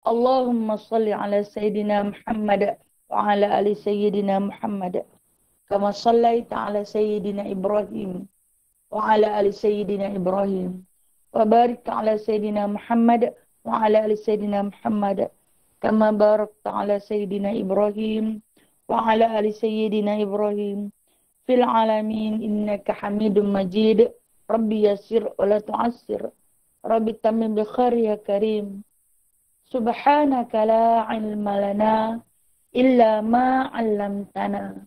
Allahumma salli ala Sayyidina Muhammad wa ala ali Sayyidina Muhammad. Kama sallaita ala Sayyidina Ibrahim wa ala ali Sayyidina Ibrahim. Wa barik ala Sayyidina Muhammad wa ala ali Sayyidina Muhammad. Kama barakta ala Sayyidina Ibrahim wa ala ali Sayyidina Ibrahim. Fil alamin innaka hamidun majid. Rabbi yassir wa la tu'assir. Rabbi tamim bi khair ya karim. Subhanaka la ilma lana illa ma 'allamtana.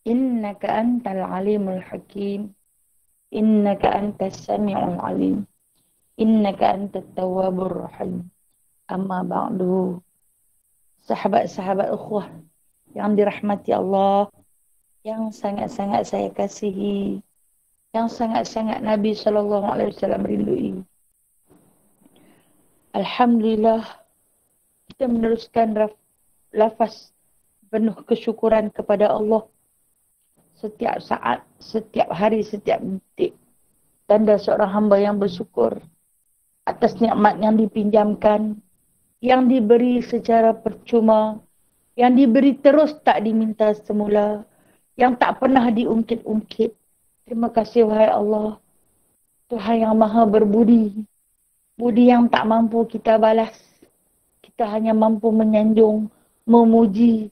Innaka antal alimul hakim. Innaka antas sami'ul alim. Innaka antat tawwabur rahim. Amma ba'du. Sahabat-sahabat ukhuwah yang dirahmati Allah, yang sangat-sangat saya kasihi, yang sangat-sangat Nabi SAW rindui. Alhamdulillah, kita meneruskan lafaz penuh kesyukuran kepada Allah setiap saat, setiap hari, setiap detik. Tanda seorang hamba yang bersyukur atas nikmat yang dipinjamkan, yang diberi secara percuma, yang diberi terus tak diminta semula, yang tak pernah diungkit-ungkit. Terima kasih wahai Allah, Tuhan yang maha berbudi, budi yang tak mampu kita balas. Kita hanya mampu menyanjung, memuji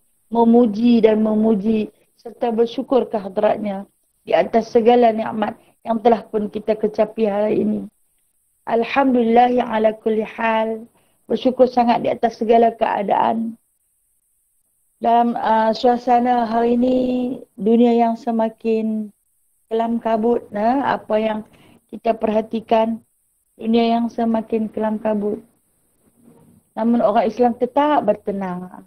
dan memuji serta bersyukur ke hadratnya di atas segala nikmat yang telah pun kita kecapi hari ini. Alhamdulillah yang ala kulli hal, bersyukur sangat di atas segala keadaan. Dalam suasana hari ini, dunia yang semakin kelam kabut, apa yang kita perhatikan, dunia yang semakin kelam kabut. Namun orang Islam tetap bertenang.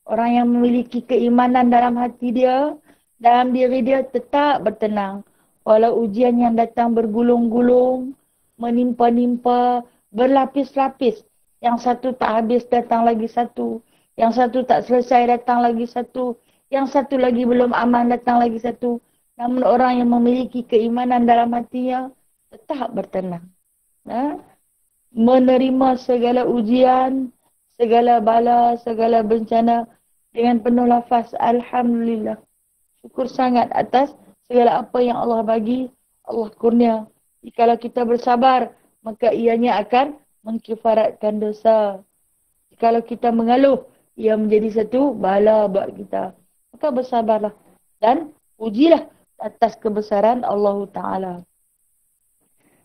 Orang yang memiliki keimanan dalam hati dia, dalam diri dia tetap bertenang. Walau ujian yang datang bergulung-gulung, menimpa-nimpa, berlapis-lapis. Yang satu tak habis, datang lagi satu. Yang satu tak selesai, datang lagi satu. Yang satu lagi belum aman, datang lagi satu. Namun orang yang memiliki keimanan dalam hatinya tetap bertenang. Menerima segala ujian, segala bala, segala bencana dengan penuh lafaz Alhamdulillah. Syukur sangat atas segala apa yang Allah bagi, Allah kurnia. Jikalau kita bersabar, maka ianya akan mengkifaratkan dosa. Kalau kita mengeluh, ia menjadi satu bala buat kita. Maka bersabarlah dan pujilah atas kebesaran Allah Ta'ala.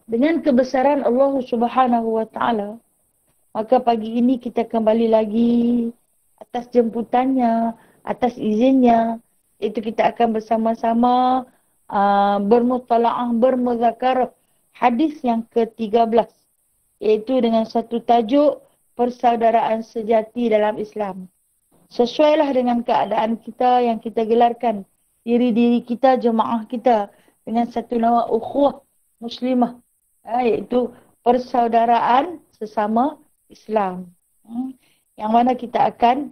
Dengan kebesaran Allah Subhanahu Wa Ta'ala, maka pagi ini kita kembali lagi atas jemputannya, atas izinnya. Itu kita akan bersama-sama bermutalaah, bermuzakarah hadis yang ke-13. Iaitu dengan satu tajuk, persaudaraan sejati dalam Islam. Sesuailah dengan keadaan kita yang kita gelarkan diri-diri kita, jemaah kita dengan satu nama ukhuwah muslimah, iaitu persaudaraan sesama Islam. Yang mana kita akan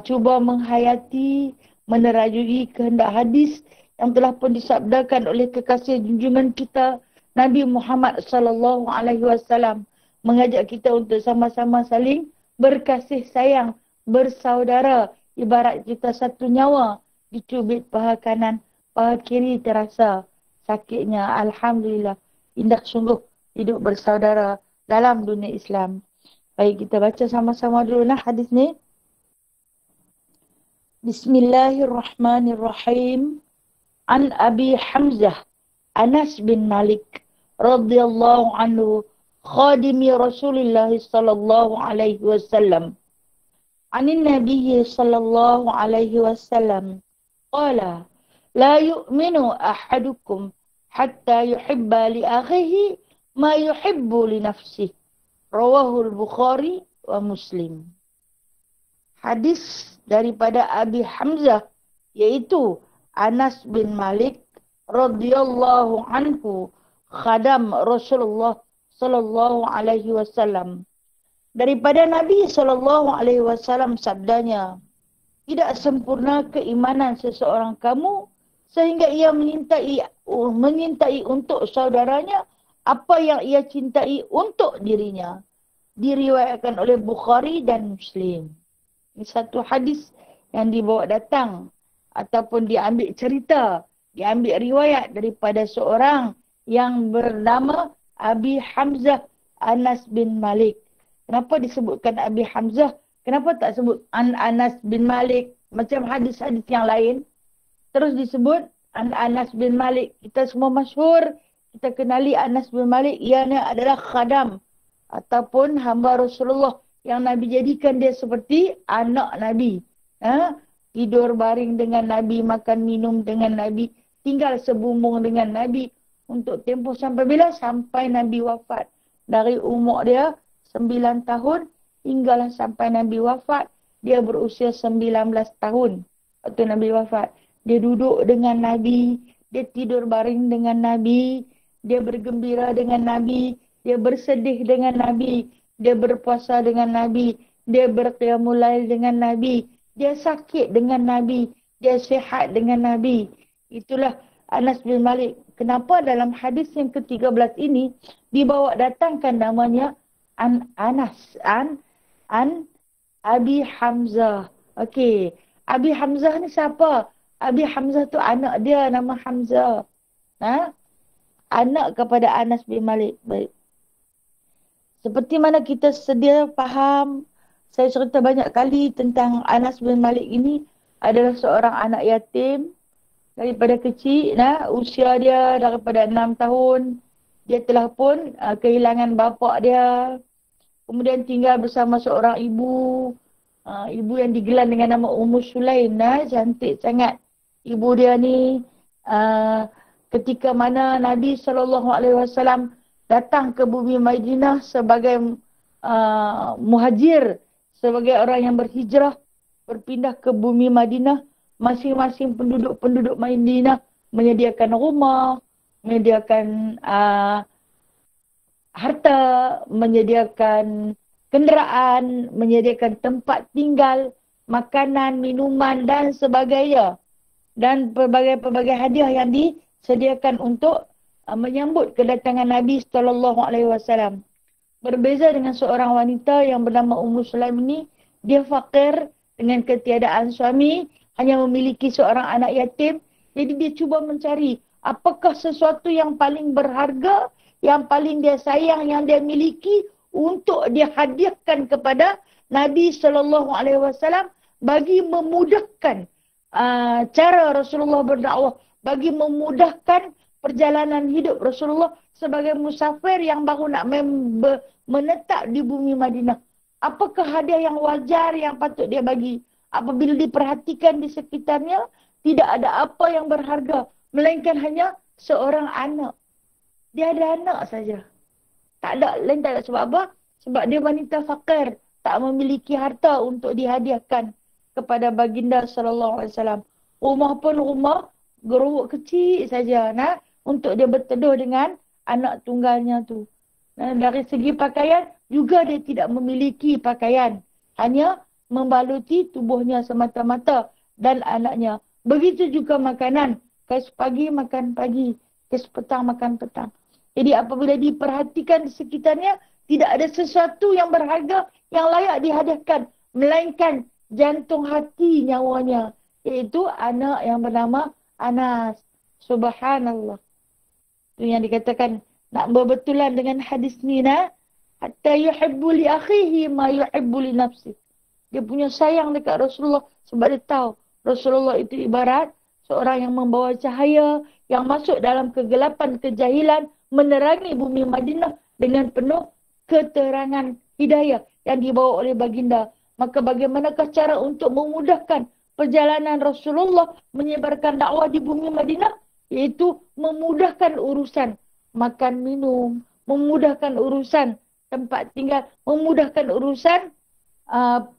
cuba menghayati, menerajui kehendak hadis yang telah pun disabdakan oleh kekasih junjungan kita Nabi Muhammad sallallahu alaihi wasallam, mengajak kita untuk sama-sama saling berkasih sayang, bersaudara, ibarat kita satu nyawa, dicubit paha kanan, paha kiri terasa sakitnya. Alhamdulillah, indah sungguh hidup bersaudara dalam dunia Islam. Baik, kita baca sama-sama dulu hadis ni. Bismillahirrahmanirrahim. An Abi Hamzah Anas bin Malik radhiyallahu anhu khadimi Rasulullah sallallahu alaihi wasallam. Anin Nabi sallallahu alaihi wasallam qala la yu'minu ahadukum hatta yuhibba li akhihi ma yuhibbu li nafsihi. Rawahul Bukhari wa Muslim. Hadis daripada Abi Hamzah, iaitu Anas bin Malik radhiyallahu anhu, khadam Rasulullah sallallahu alaihi wasallam. Daripada Nabi sallallahu alaihi wasallam sabdanya, tidak sempurna keimanan seseorang kamu sehingga ia menyintai untuk saudaranya apa yang ia cintai untuk dirinya. diriwayatkan oleh Bukhari dan Muslim. Ini satu hadis yang dibawa datang ataupun diambil cerita, diambil riwayat daripada seorang yang bernama Abi Hamzah Anas bin Malik. Kenapa disebutkan Abi Hamzah? Kenapa tak sebut Anas bin Malik macam hadis-hadis yang lain? Terus disebut Anas bin Malik. Kita semua masyhur, kita kenali Anas bin Malik. Ianya adalah khadam ataupun hamba Rasulullah yang Nabi jadikan dia seperti anak Nabi. Tidur baring dengan Nabi, makan minum dengan Nabi, tinggal sebumbung dengan Nabi untuk tempoh sampai bila? Sampai Nabi wafat. Dari umur dia 9 tahun hinggalah sampai Nabi wafat, dia berusia 19 tahun waktu Nabi wafat. Dia duduk dengan Nabi, dia tidur baring dengan Nabi, dia bergembira dengan Nabi, dia bersedih dengan Nabi, dia berpuasa dengan Nabi, dia berqiyamul lail dengan Nabi, dia sakit dengan Nabi, dia sihat dengan Nabi. Itulah Anas bin Malik. Kenapa dalam hadis yang ke-13 ini dibawa datangkan namanya Anas, Abi Hamzah. Okey, Abi Hamzah ni siapa? Abi Hamzah tu anak dia, nama Hamzah. Anak kepada Anas bin Malik. Baik. Seperti mana kita sedia faham, saya cerita banyak kali tentang Anas bin Malik ini adalah seorang anak yatim daripada kecil. Usia dia daripada 6 tahun. Dia telah pun kehilangan bapa dia. Kemudian tinggal bersama seorang ibu. Ibu yang digelar dengan nama Ummu Sulaim. Cantik sangat. Ibu dia ni ketika mana Nabi SAW datang ke bumi Madinah sebagai muhajir, sebagai orang yang berhijrah, berpindah ke bumi Madinah, masing-masing penduduk-penduduk Madinah menyediakan rumah, menyediakan harta, menyediakan kenderaan, menyediakan tempat tinggal, makanan, minuman dan sebagainya. Dan pelbagai-pelbagai hadiah yang disediakan untuk menyambut kedatangan Nabi SAW. Berbeza dengan seorang wanita yang bernama Ummu Sulaim ini, dia fakir dengan ketiadaan suami, hanya memiliki seorang anak yatim. Jadi dia cuba mencari apakah sesuatu yang paling berharga, yang paling dia sayang, yang dia miliki untuk dia hadiahkan kepada Nabi SAW bagi memudahkan cara Rasulullah berdakwah, bagi memudahkan perjalanan hidup Rasulullah sebagai musafir yang baru nak menetap di bumi Madinah. Apakah hadiah yang wajar yang patut dia bagi? Apabila diperhatikan di sekitarnya, tidak ada apa yang berharga, melainkan hanya seorang anak. Dia ada anak saja. Tak ada, lain tak ada. Sebab apa? Sebab dia wanita fakir, tak memiliki harta untuk dihadiahkan kepada baginda SAW. Rumah pun rumah gerobok kecil saja, untuk dia berteduh dengan anak tunggalnya tu. Dari segi pakaian juga dia tidak memiliki pakaian, hanya membaluti tubuhnya semata-mata dan anaknya. Begitu juga makanan, kes pagi makan pagi, kes petang makan petang. Jadi apabila diperhatikan di sekitarnya, tidak ada sesuatu yang berharga yang layak dihadiahkan, melainkan jantung hati nyawanya, iaitu anak yang bernama Anas. Subhanallah. Itu yang dikatakan nak berbetulan dengan hadis ni, hatta yuhibbu li akhihi ma yuhibbu li nafsi. Dia punya sayang dekat Rasulullah sebab dia tahu Rasulullah itu ibarat seorang yang membawa cahaya yang masuk dalam kegelapan kejahilan, menerangi bumi Madinah dengan penuh keterangan hidayah yang dibawa oleh baginda. Maka bagaimanakah cara untuk memudahkan perjalanan Rasulullah menyebarkan dakwah di bumi Madinah? Iaitu memudahkan urusan makan minum, memudahkan urusan tempat tinggal, memudahkan urusan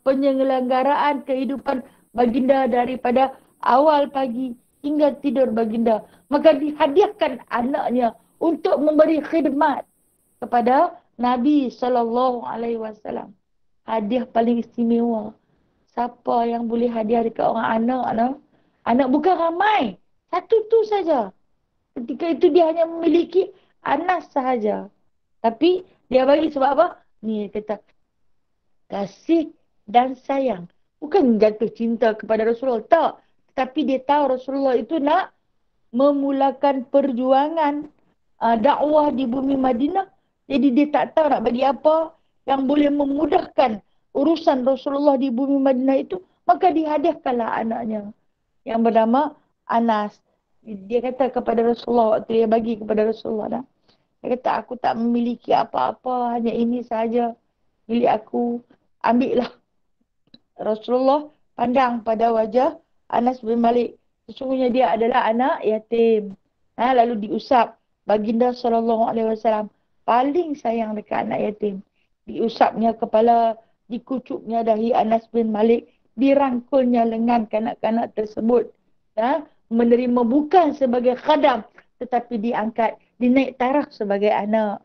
penyelenggaraan kehidupan baginda daripada awal pagi hingga tidur baginda. Maka dihadiahkan anaknya untuk memberi khidmat kepada Nabi SAW. Hadiah paling istimewa. Siapa yang boleh hadiah dekat orang anak? Anak bukan ramai. Satu tu saja. Ketika itu dia hanya memiliki Anas sahaja. Tapi dia bagi sebab apa? Ni kata kasih dan sayang. Bukan jatuh cinta kepada Rasulullah. Tak. Tapi dia tahu Rasulullah itu nak memulakan perjuangan dakwah di bumi Madinah. Jadi dia tak tahu nak bagi apa yang boleh memudahkan urusan Rasulullah di bumi Madinah itu. Maka dihadiahkanlah anaknya yang bernama Anas. Dia kata kepada Rasulullah waktu dia bagi kepada Rasulullah. Dia kata aku tak memiliki apa-apa. Hanya ini sahaja milik aku. Ambillah. Rasulullah pandang pada wajah Anas bin Malik. Sesungguhnya dia adalah anak yatim. Lalu diusap. Baginda SAW paling sayang dekat anak yatim. Diusapnya kepala, dikucupnya dahi Anas bin Malik, dirangkulnya lengan kanak-kanak tersebut. Menerima bukan sebagai khadam, tetapi diangkat, dinaik taraf sebagai anak.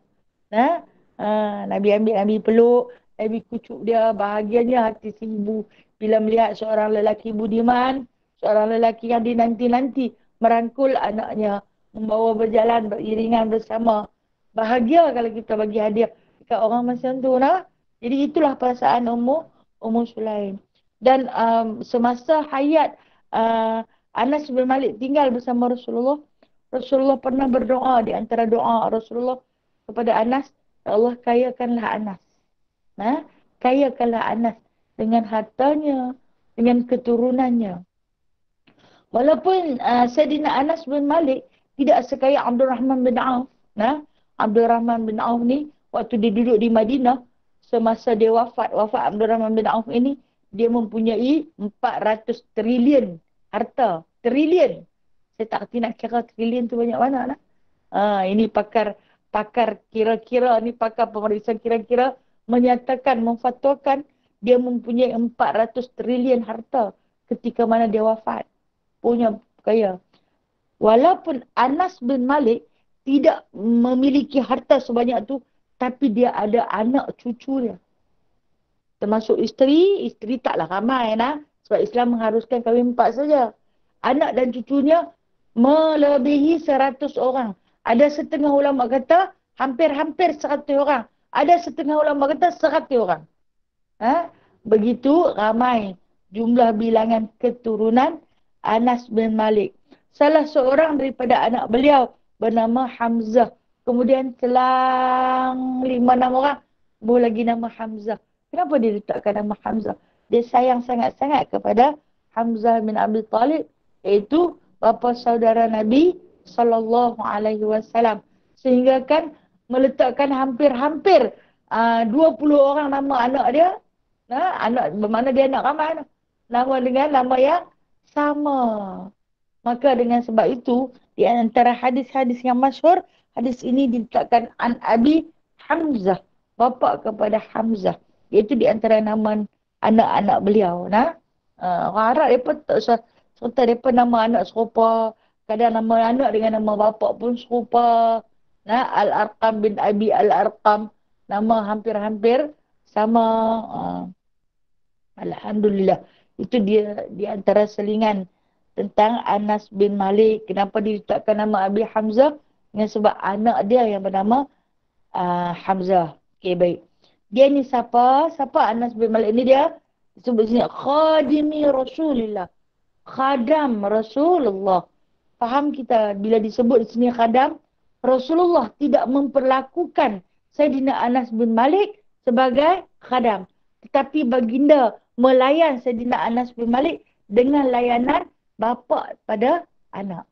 Nabi ambil, Nabi peluk, Nabi kucuk dia, bahagianya hati si ibu bila melihat seorang lelaki budiman, seorang lelaki yang dinanti-nanti merangkul anaknya, membawa berjalan beriringan bersama. Bahagia kalau kita bagi hadiah dekat orang macam tu. Jadi itulah perasaan Ummu Sulaim. Dan semasa hayat Anas bin Malik tinggal bersama Rasulullah, Rasulullah pernah berdoa di antara doa Rasulullah kepada Anas, ya Allah kayakanlah Anas. Kayakanlah Anas dengan hartanya, dengan keturunannya. Walaupun Sayyidina Anas bin Malik tidak sekaya Abdul Rahman bin Auf. Abdul Rahman bin Auf ni, waktu dia duduk di Madinah, semasa dia wafat Abdul Rahman bin Auf ini, dia mempunyai 400 trilion harta. Trilion. Saya tak kerti nak kira trilion tu banyak mana. Ini pakar kira-kira, ni pakar pemeriksaan kira-kira, menyatakan, memfatwakan, dia mempunyai 400 trilion harta ketika mana dia wafat. Punya kaya. Walaupun Anas bin Malik tidak memiliki harta sebanyak tu, tapi dia ada anak cucu dia. Termasuk isteri taklah ramai sebab Islam mengharuskan kahwin 4 saja. Anak dan cucunya melebihi 100 orang. Ada setengah ulama kata hampir-hampir 100 orang. Ada setengah ulama kata 100 orang. Begitu ramai jumlah bilangan keturunan Anas bin Malik. Salah seorang daripada anak beliau bernama Hamzah. Kemudian selang 5-6 orang, boleh lagi nama Hamzah. Kenapa dia letakkan nama Hamzah? Dia sayang sangat-sangat kepada Hamzah bin Abi Talib, iaitu bapa saudara Nabi SAW. Sehingga kan meletakkan hampir-hampir 20 orang nama anak dia. Anak bermakna dia anak ramai. Nama dengan nama yang sama. Maka dengan sebab itu, di antara hadis-hadis yang masyhur, hadis ini diletakkan an Abi Hamzah, bapa kepada Hamzah. Iaitu di antara nama anak-anak beliau. Orang Arab mereka tak serta mereka nama anak serupa. Kadang nama anak dengan nama bapa pun serupa. Al-Arqam bin Abi Al-Arqam. Nama hampir-hampir sama. Alhamdulillah. Itu dia di antara selingan tentang Anas bin Malik. Kenapa diletakkan nama Abi Hamzah? Dengan sebab anak dia yang bernama Hamzah. Okey, baik. Dia ni siapa? Siapa Anas bin Malik ni dia? Disebut sini khadimi Rasulullah. Khadam Rasulullah. Faham kita bila disebut di sini khadam? Rasulullah tidak memperlakukan Sayyidina Anas bin Malik sebagai khadam. Tetapi baginda melayan Sayyidina Anas bin Malik dengan layanan bapa pada anak.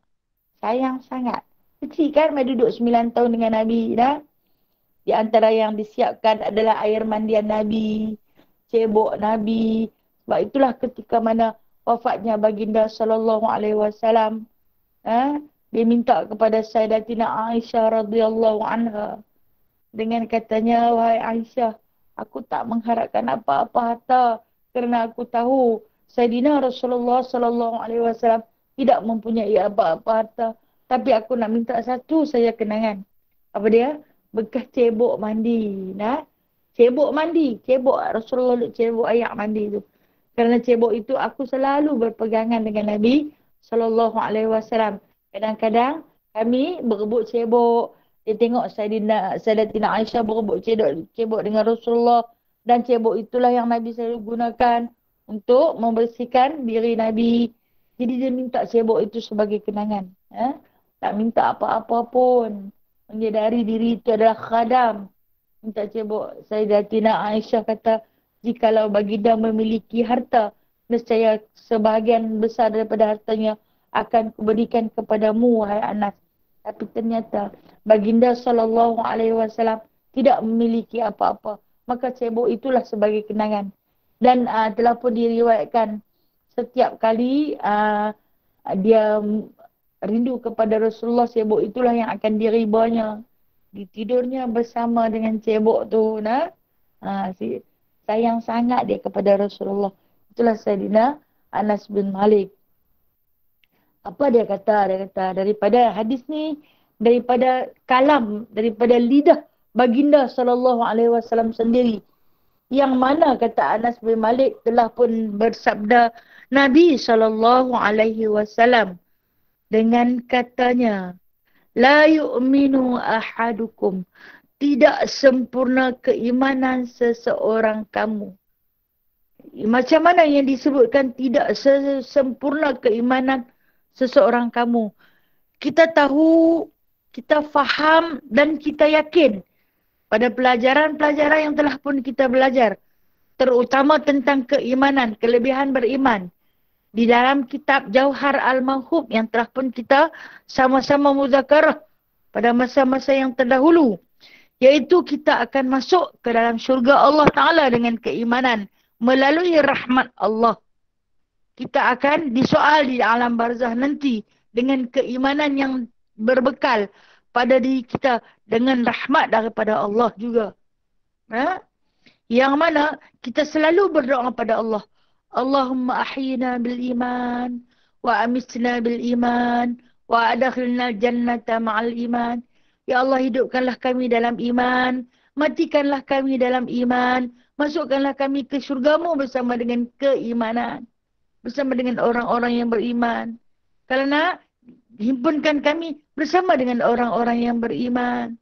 Sayang sangat. Kecil kan mai duduk 9 tahun dengan Nabi dah. Di antara yang disiapkan adalah air mandian Nabi, cebok Nabi. Sebab itulah ketika mana wafatnya baginda sallallahu alaihi wasallam, dia minta kepada Sayyidatina Aisyah radhiyallahu anha dengan katanya, wahai Aisyah, aku tak mengharapkan apa-apa harta kerana aku tahu Sayyidina Rasulullah sallallahu alaihi wasallam tidak mempunyai apa-apa harta, tapi aku nak minta satu saja kenangan. Apa dia? Bekas cebok mandi. Cebok mandi. Cebok Rasulullah, cebok air mandi tu. Kerana cebok itu aku selalu berpegangan dengan Nabi sallallahu alaihi wasallam. Kadang-kadang kami berebut cebok. Dia tengok Sayyidatina Aisyah berebut cebok dengan Rasulullah. Dan cebok itulah yang Nabi selalu gunakan untuk membersihkan diri Nabi. Jadi dia minta cebok itu sebagai kenangan. Tak minta apa-apa pun. Menyedari diri itu adalah khadam. Minta cebok. Sayyidatina Aisyah kata, jikalau baginda memiliki harta, nescaya sebahagian besar daripada hartanya akan kuberikan kepadamu, wahai Anas. Tapi ternyata baginda SAW tidak memiliki apa-apa. Maka cebok itulah sebagai kenangan. Dan telah pun diriwayatkan setiap kali dia rindu kepada Rasulullah, cebok itulah yang akan diribanya. Ditidurnya bersama dengan cebok tu. Sayang sangat dia kepada Rasulullah. Itulah Sayyidina Anas bin Malik. Apa dia kata? Dia kata daripada hadis ni, daripada kalam, daripada lidah baginda SAW sendiri. Yang mana kata Anas bin Malik telah pun bersabda Nabi SAW dengan katanya, la yu'minu ahadukum, tidak sempurna keimanan seseorang kamu. Macam mana yang disebutkan tidak sempurna keimanan seseorang kamu? Kita tahu, kita faham dan kita yakin pada pelajaran-pelajaran yang telah pun kita belajar, terutama tentang keimanan, kelebihan beriman, di dalam kitab Jauhar Al-Mahub yang telah pun kita sama-sama muzakarah pada masa-masa yang terdahulu, iaitu kita akan masuk ke dalam syurga Allah Ta'ala dengan keimanan melalui rahmat Allah. Kita akan disoal di alam barzah nanti dengan keimanan yang berbekal pada diri kita dengan rahmat daripada Allah juga. Yang mana kita selalu berdoa pada Allah. Allahumma ahyina bil iman wa amisna bil iman wa adkhilna jannata ma'al iman. Ya Allah, hidupkanlah kami dalam iman, matikanlah kami dalam iman, masukkanlah kami ke syurgamu bersama dengan keimanan, bersama dengan orang-orang yang beriman. Kerana himpunkan kami bersama dengan orang-orang yang beriman.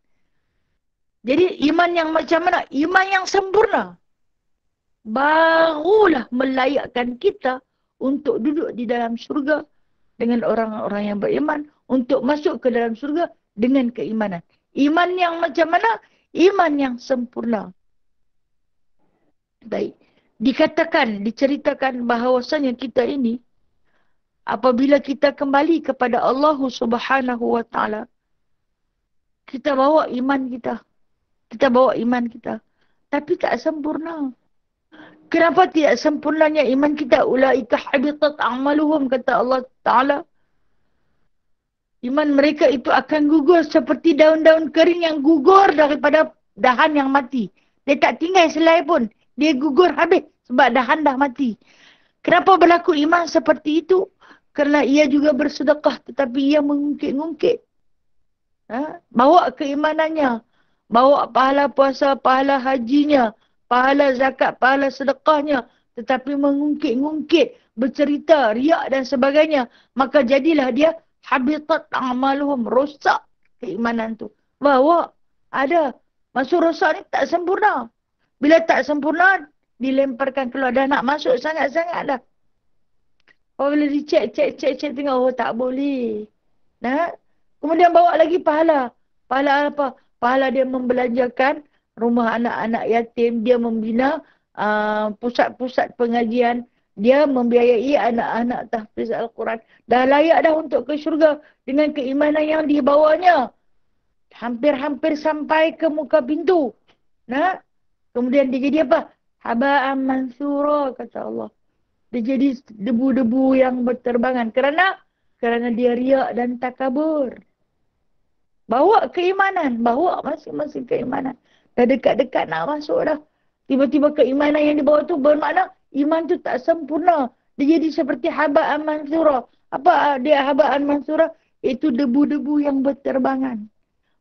Jadi iman yang macam mana? Iman yang sempurna. Barulah melayakkan kita untuk duduk di dalam syurga dengan orang-orang yang beriman, untuk masuk ke dalam syurga dengan keimanan. Iman yang macam mana? Iman yang sempurna. Baik. Dikatakan, diceritakan bahawasanya kita ini, apabila kita kembali kepada Allah Subhanahu wa Ta'ala, kita bawa iman kita. Kita bawa iman kita. Tapi tak sempurna. Kenapa tidak sempurnanya iman kita? Ulaika habitat a'maluhum, kata Allah Ta'ala. Iman mereka itu akan gugur seperti daun-daun kering yang gugur daripada dahan yang mati. Dia tak tinggal selai pun. Dia gugur habis sebab dahan dah mati. Kenapa berlaku iman seperti itu? Kerana ia juga bersedekah tetapi ia mengungkit-ungkit. Bawa keimanannya. Bawa pahala puasa, pahala hajinya, pahala zakat, pahala sedekahnya. Tetapi mengungkit-ungkit, bercerita, riak dan sebagainya. Maka jadilah dia habitat a'maluhum, rosak keimanan tu. Bawa, ada. Masuk rosak ni tak sempurna. Bila tak sempurna, dilemparkan keluar. Dah nak masuk sangat-sangat dah. Bila dicek, tengok, oh tak boleh. Kemudian bawa lagi pahala. Pahala apa? Pahala dia membelanjakan rumah anak-anak yatim. Dia membina pusat-pusat pengajian. Dia membiayai anak-anak tahfiz Al-Quran. Dah layak dah untuk ke syurga dengan keimanan yang dibawanya. Hampir-hampir sampai ke muka pintu. Kemudian dia jadi apa? Haba'an mansura, kata Allah. Dia jadi debu-debu yang berterbangan. Kerana dia riak dan takabur. Bawa keimanan. Bawa masing-masing keimanan. Dah dekat-dekat nak masuk dah. Tiba-tiba keimanan yang dibawa tu bermakna iman tu tak sempurna. Dia jadi seperti haba'an mansura. Apa dia haba'an mansura? Itu debu-debu yang berterbangan.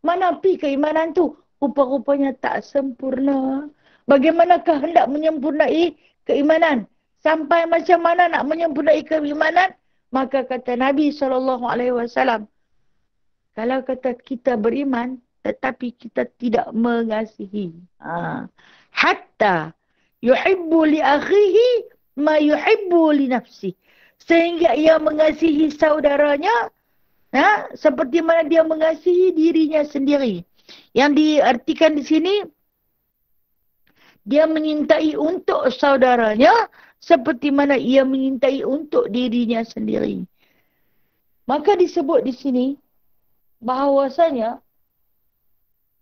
Mana pi keimanan tu? Rupa-rupanya tak sempurna. Bagaimanakah hendak menyempurnai keimanan? Sampai macam mana nak menyempurnai keimanan? Maka kata Nabi SAW, kalau kata kita beriman, tetapi kita tidak mengasihi. Hatta yuhibbu li akhihi ma yuhibbu li nafsi. Sehingga ia mengasihi saudaranya seperti mana dia mengasihi dirinya sendiri. Yang diartikan di sini, dia menyintai untuk saudaranya seperti mana ia menyintai untuk dirinya sendiri. Maka disebut di sini bahawasanya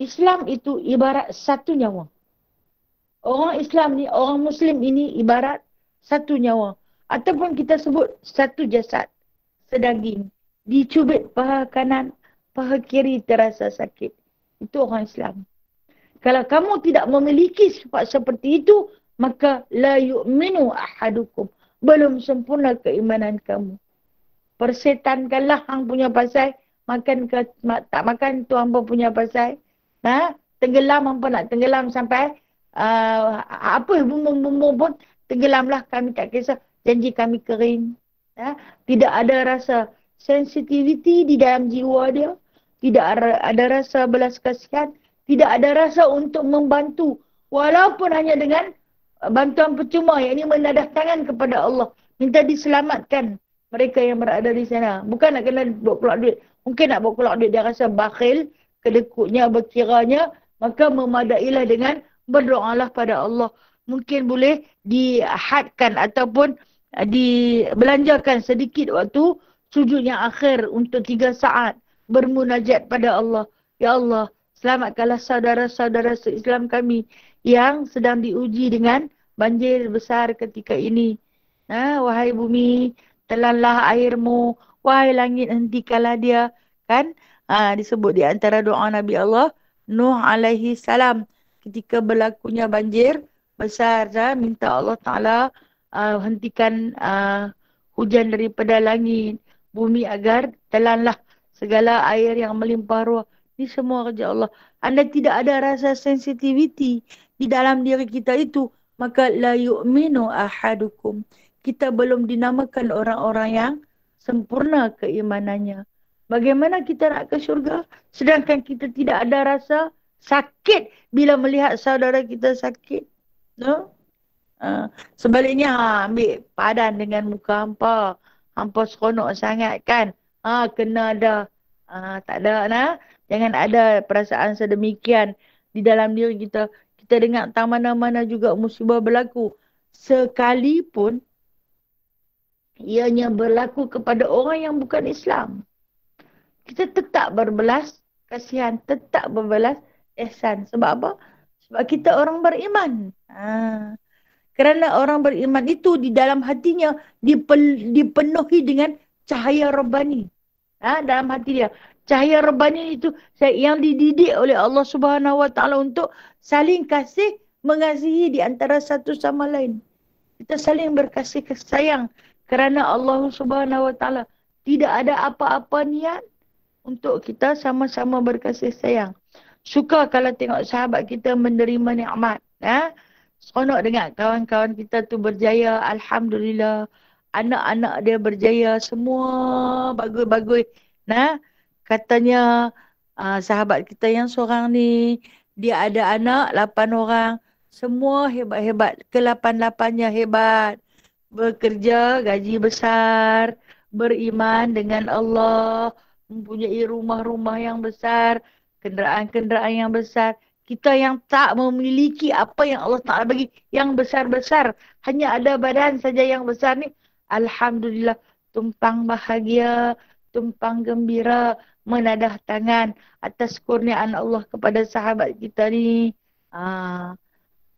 Islam itu ibarat satu nyawa. Orang Islam ni, orang Muslim ini ibarat satu nyawa. Ataupun kita sebut satu jasad, sedaging. Dicubit paha kanan, paha kiri terasa sakit. Itu orang Islam. Kalau kamu tidak memiliki sifat seperti itu, maka la yu'minu ahadukum. Belum sempurna keimanan kamu. Persetankanlah hang punya pasal, makan ke, tak makan tu hangpa punya pasal. Tenggelam hangpa nak tenggelam sampai apa bumbung-bumbung pun tenggelamlah, kami tak kisah, janji kami kering. Tidak ada rasa sensitivity di dalam jiwa dia, tidak ada rasa belas kasihan, tidak ada rasa untuk membantu walaupun hanya dengan bantuan percuma, yakni menadah tangan kepada Allah, minta diselamatkan mereka yang berada di sana. Bukan nak kena buat keluar duit. Mungkin nak buat keluar duit dia rasa bakhil, kedekutnya, berkiranya, maka memadailah dengan berdoalah pada Allah. Mungkin boleh dihadkan ataupun dibelanjakan sedikit waktu sujud yang akhir untuk 3 saat bermunajat pada Allah. Ya Allah, selamatkanlah saudara-saudara se-Islam kami yang sedang diuji dengan banjir besar ketika ini. Wahai bumi, telanlah airmu. Wahai langit, hentikanlah dia. Kan? Disebut di antara doa Nabi Allah Nuh alaihi salam. Ketika berlakunya banjir besar, minta Allah Ta'ala hentikan hujan daripada langit, bumi agar telanlah segala air yang melimpah ruah. Ini semua kerja Allah. Anda tidak ada rasa sensitivity di dalam diri kita itu, maka la yu'minu ahadukum. Kita belum dinamakan orang-orang yang sempurna keimanannya. Bagaimana kita nak ke syurga sedangkan kita tidak ada rasa sakit bila melihat saudara kita sakit? Sebaliknya, ambil padan dengan muka hampa. Hampa seronok sangat kan? Kena ada. Tak ada. Jangan ada perasaan sedemikian di dalam diri kita. Kita dengar tak mana-mana juga musibah berlaku. Sekalipun ianya berlaku kepada orang yang bukan Islam, kita tetap berbelas kasihan, tetap berbelas ihsan. Sebab apa? Sebab kita orang beriman. Kerana orang beriman itu di dalam hatinya dipenuhi dengan cahaya Rabbani. Dalam hati dia. Cahaya Rabbani itu yang dididik oleh Allah Subhanahu Wa Taala untuk saling kasih mengasihi di antara satu sama lain. Kita saling berkasih sayang kerana Allah Subhanahu Wa Taala. Tidak ada apa-apa niat untuk kita sama-sama berkasih sayang. Suka kalau tengok sahabat kita menerima nikmat. Seronok dengar kawan-kawan kita tu berjaya. Alhamdulillah. Anak-anak dia berjaya. Semua bagus-bagus. Katanya sahabat kita yang seorang ni, dia ada anak 8 orang. Semua hebat-hebat. Ke-8-8-nya hebat. Bekerja, gaji besar. Beriman dengan Allah. Mempunyai rumah-rumah yang besar. Kenderaan-kenderaan yang besar. Kita yang tak memiliki apa yang Allah Ta'ala bagi. Yang besar-besar. Hanya ada badan saja yang besar ni. Alhamdulillah. Tumpang bahagia. Tumpang gembira. Menadah tangan. Atas kurniaan Allah kepada sahabat kita ni.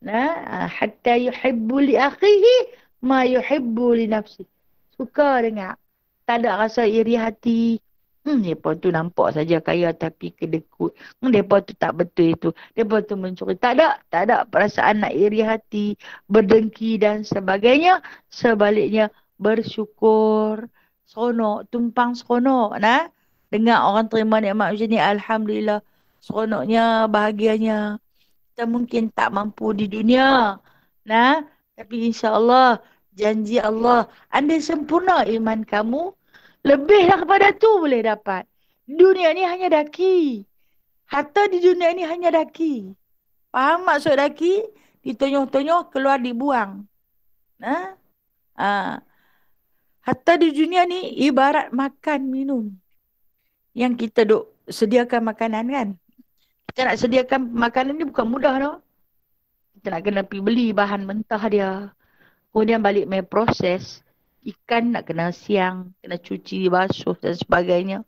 Hatta yuhibbu li akhihi ma yuhibbu li nafsi. Suka dengar. Tak ada rasa iri hati. Mereka tu nampak saja kaya tapi kedekut. Mereka tu tak betul itu. Mereka tu mencuri. Tak ada perasaan nak iri hati, berdengki dan sebagainya. Sebaliknya bersyukur, seronok, tumpang seronok. Dengar orang terima nikmat macam ni, alhamdulillah. Seronoknya, bahagianya. Kita mungkin tak mampu di dunia. Tapi insya-Allah, janji Allah, anda sempurna iman kamu, lebih daripada tu boleh dapat. Dunia ni hanya daki. Harta di dunia ini hanya daki. Faham maksud daki? Ditonyoh-tonyoh, keluar dibuang. Nah, ah. Harta di dunia ni ibarat makan minum. Yang kita duk sediakan makanan kan. Kita nak sediakan makanan ni bukan mudah tau. Kita nak kena pergi beli bahan mentah dia. Kemudian balik main proses. Ikan nak kena siang, kena cuci, basuh dan sebagainya.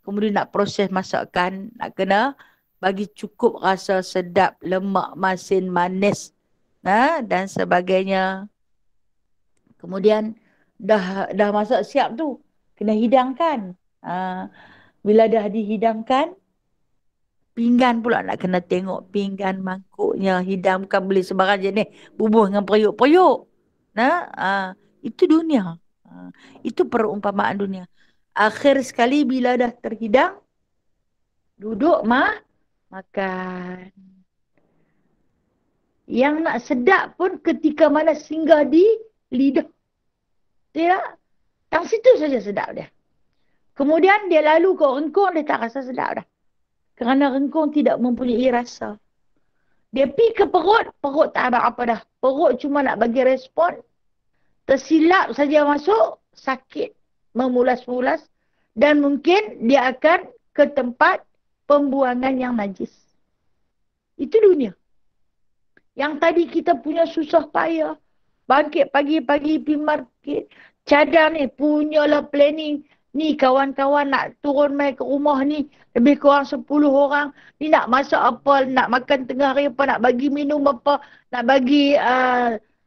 Kemudian nak proses masakan, nak kena bagi cukup rasa sedap, lemak, masin, manis dan sebagainya. Kemudian dah masak siap tu, kena hidangkan. Bila dah dihidangkan, pinggan pula nak kena tengok pinggan mangkuknya, hidamkan boleh sembarang jenis, bubuh dengan periuk-periuk. Itu dunia. Itu perumpamaan dunia. Akhir sekali bila dah terhidang, duduk makan. Yang nak sedap pun ketika mana singgah di lidah. Tidak? Yang situ saja sedap dia. Kemudian dia lalu ke rengkung, dia tak rasa sedap dah. Kerana rengkung tidak mempunyai rasa. Dia pergi ke perut, perut tak ada apa dah. Perut cuma nak bagi respon. Tersilap saja masuk, sakit, memulas-mulas. Dan mungkin dia akan ke tempat pembuangan yang najis. Itu dunia. Yang tadi kita punya susah payah. Bangkit pagi-pagi pergi market. Cadang ni punyalah planning. Ni kawan-kawan nak turun mai ke rumah ni. Lebih kurang 10 orang. Ni nak masak apa, nak makan tengah hari apa, nak bagi minum apa, nak bagi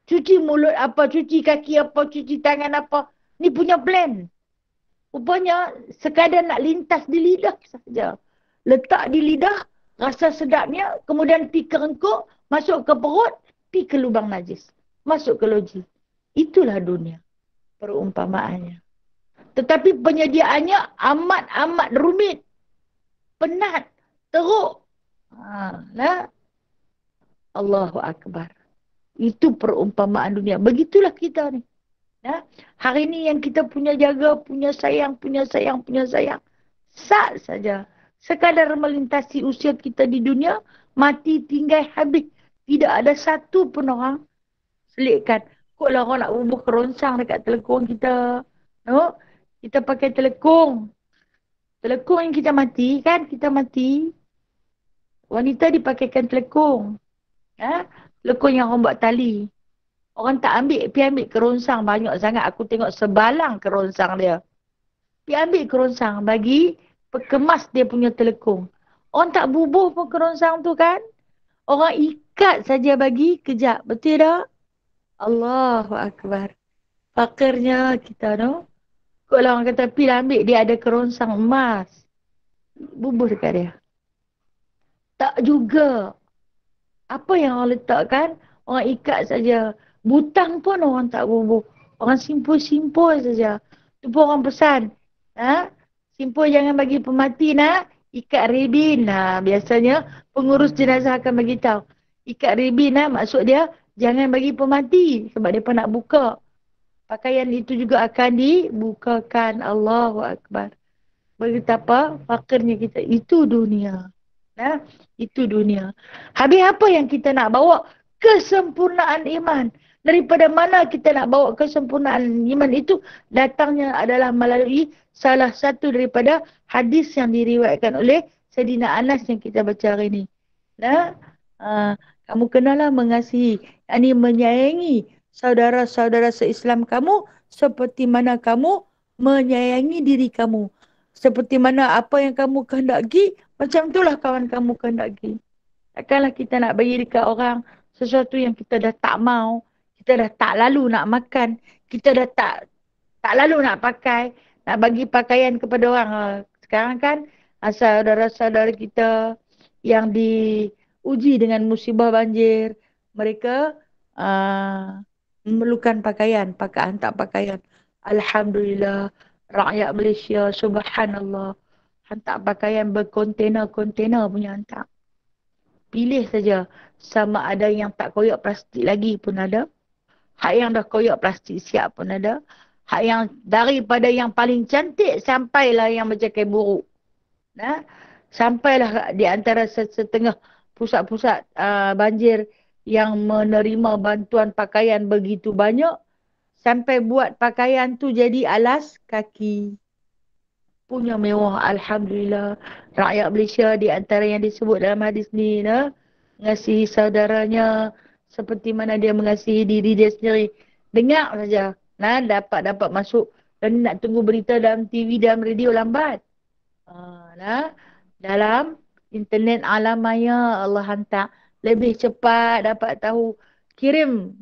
cuci mulut apa, cuci kaki apa, cuci tangan apa. Ni punya plan. Rupanya sekadar nak lintas di lidah saja. Letak di lidah, rasa sedapnya, kemudian pergi ke rengkuk, masuk ke perut, pergi ke lubang najis. Masuk ke loji. Itulah dunia. Perumpamaannya. Tetapi penyediaannya amat-amat rumit. Penat. Teruk. Allahu Akbar. Itu perumpamaan dunia. Begitulah kita ni. Hari ni yang kita punya jaga, punya sayang. Sak saja. Sekadar melintasi usia kita di dunia, mati tinggal habis. Tidak ada satu pun orang selitkan. Kok lah orang nak bubuh keroncang dekat telekung kita. No? Kita pakai telekung. Telekung yang kita mati kan, kita mati. Wanita dipakaikan telekung. Telekung yang orang buat tali. Orang tak ambil, pergi ambil keroncang banyak sangat. Aku tengok sebalang keroncang dia. Pergi ambil keroncang, bagi kemas dia punya telekung. Orang tak bubuh pun keroncang tu kan. Orang ikat saja bagi kejap. Betul tak? Allahu Akbar. Fakirnya kita no. Kalau orang kata pergi ambil, dia ada keroncang emas. Bubuh dekat dia. Tak juga. Apa yang orang letakkan, orang ikat saja. Butang pun orang tak bubuh. Orang simpul-simpul saja. Tu pun orang pesan. Simpul jangan bagi pemati nak. Ikat ribin. Biasanya pengurus jenazah akan bagi tahu. Ikat ribin maksud dia jangan bagi pemati. Sebab mereka nak buka. Pakaian itu juga akan dibukakan. Allahu Akbar. Betapa fakirnya kita. Itu dunia. Itu dunia. Habis apa yang kita nak bawa? Kesempurnaan iman. Daripada mana kita nak bawa kesempurnaan iman itu? Datangnya adalah melalui salah satu daripada hadis yang diriwayatkan oleh Sayyidina Anas yang kita baca hari ini. Kamu kenalah mengasihi, yakni menyayangi saudara-saudara se-Islam kamu seperti mana kamu menyayangi diri kamu. Seperti mana apa yang kamu kehendaki, macam itulah kawan kamu kehendaki. Takkanlah kita nak bagi dekat orang sesuatu yang kita dah tak mau, kita dah tak lalu nak makan, kita dah tak lalu nak pakai, nak bagi pakaian kepada orang. Sekarang kan saudara-saudara kita yang diuji dengan musibah banjir, mereka memerlukan pakaian, hantar pakaian. Alhamdulillah, rakyat Malaysia, subhanallah, hantar pakaian berkontainer-kontainer punya hantar. Pilih saja, sama ada yang tak koyak plastik lagi pun ada. Hak yang dah koyak plastik siap pun ada. Hak yang daripada yang paling cantik sampailah yang macam kain buruk. Sampailah di antara setengah pusat-pusat banjir yang menerima bantuan pakaian begitu banyak, sampai buat pakaian tu jadi alas kaki. Punya mewah, Alhamdulillah. Rakyat Malaysia di antara yang disebut dalam hadis ni, mengasihi saudaranya seperti mana dia mengasihi diri dia sendiri. Dengar saja. Dapat masuk dan nak tunggu berita dalam TV, dalam radio lambat. Dalam internet alam maya Allah hantar lebih cepat dapat tahu. Kirim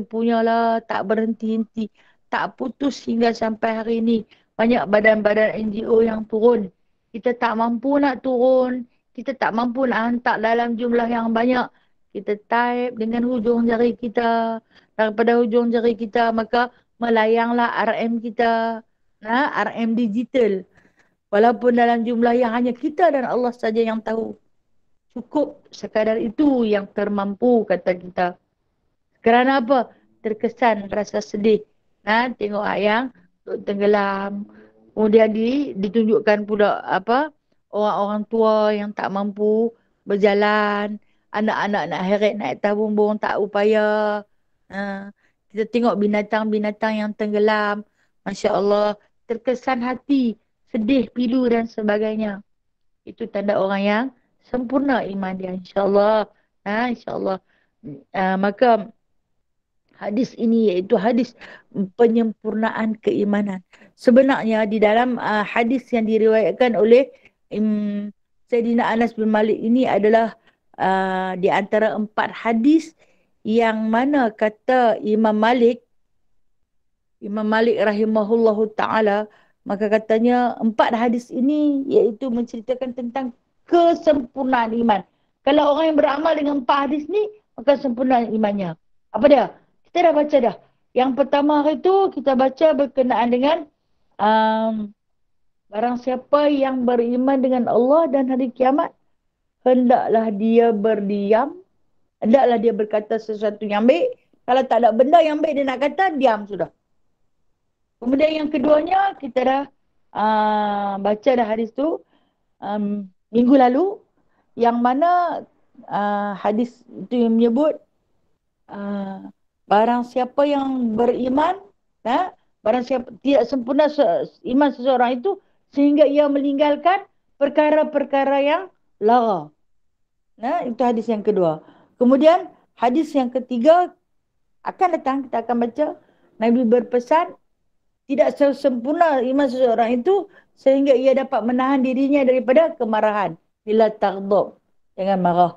punyalah tak berhenti-henti, tak putus hingga sampai hari ini. Banyak badan-badan NGO yang turun. Kita tak mampu nak turun, kita tak mampu nak hantar dalam jumlah yang banyak. Kita type dengan hujung jari kita, daripada hujung jari kita maka melayanglah RM kita, RM digital. Walaupun dalam jumlah yang hanya kita dan Allah saja yang tahu. Cukup sekadar itu yang termampu, kata kita. Kerana apa? Terkesan rasa sedih. Tengok ayang tenggelam. Kemudian ditunjukkan pula orang-orang tua yang tak mampu berjalan. Anak-anak nak heret naik atas bumbung tak upaya. Kita tengok binatang-binatang yang tenggelam. Masya Allah. Terkesan hati. Sedih, pilu dan sebagainya. Itu tanda orang yang sempurna iman dia, insyaAllah. InsyaAllah. Maka hadis ini iaitu hadis penyempurnaan keimanan. Sebenarnya di dalam hadis yang diriwayatkan oleh Sayyidina Anas bin Malik ini adalah di antara 4 hadis yang mana kata Imam Malik rahimahullahu ta'ala, maka katanya 4 hadis ini iaitu menceritakan tentang kesempurnaan iman. Kalau orang yang beramal dengan 4 hadis ni, maka sempurna imannya. Apa dia? Kita dah baca dah. Yang pertama hari tu kita baca berkenaan dengan barang siapa yang beriman dengan Allah dan hari kiamat, hendaklah dia berdiam, hendaklah dia berkata sesuatu yang baik. Kalau tak ada benda yang baik dia nak kata, diam sudah. Kemudian yang keduanya, kita dah baca dah hadis tu minggu lalu, yang mana hadis itu yang menyebut barang siapa yang beriman, barang siapa tidak sempurna iman seseorang itu sehingga ia meninggalkan perkara-perkara yang lara. Itu hadis yang kedua. Kemudian hadis yang ketiga akan datang, kita akan baca. Nabi berpesan, tidak sempurna iman seseorang itu sehingga ia dapat menahan dirinya daripada kemarahan. Bila taghdab, jangan marah.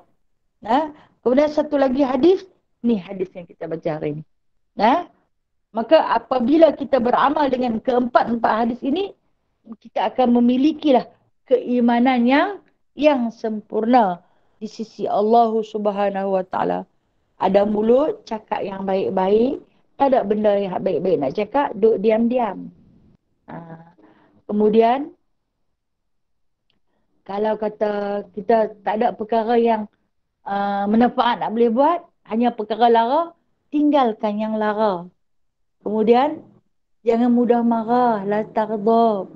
Kemudian satu lagi hadis, ni hadis yang kita baca hari ini. Maka apabila kita beramal dengan keempat-empat hadis ini, kita akan memilikilah keimanan yang sempurna di sisi Allah Subhanahu Wa Taala. Ada mulut cakap yang baik-baik, tak ada benda yang baik-baik nak cakap, duduk diam-diam. Kemudian, kalau kata kita tak ada perkara yang manfaat nak boleh buat, hanya perkara lara, tinggalkan yang lara. Kemudian, jangan mudah marah, la taghdab.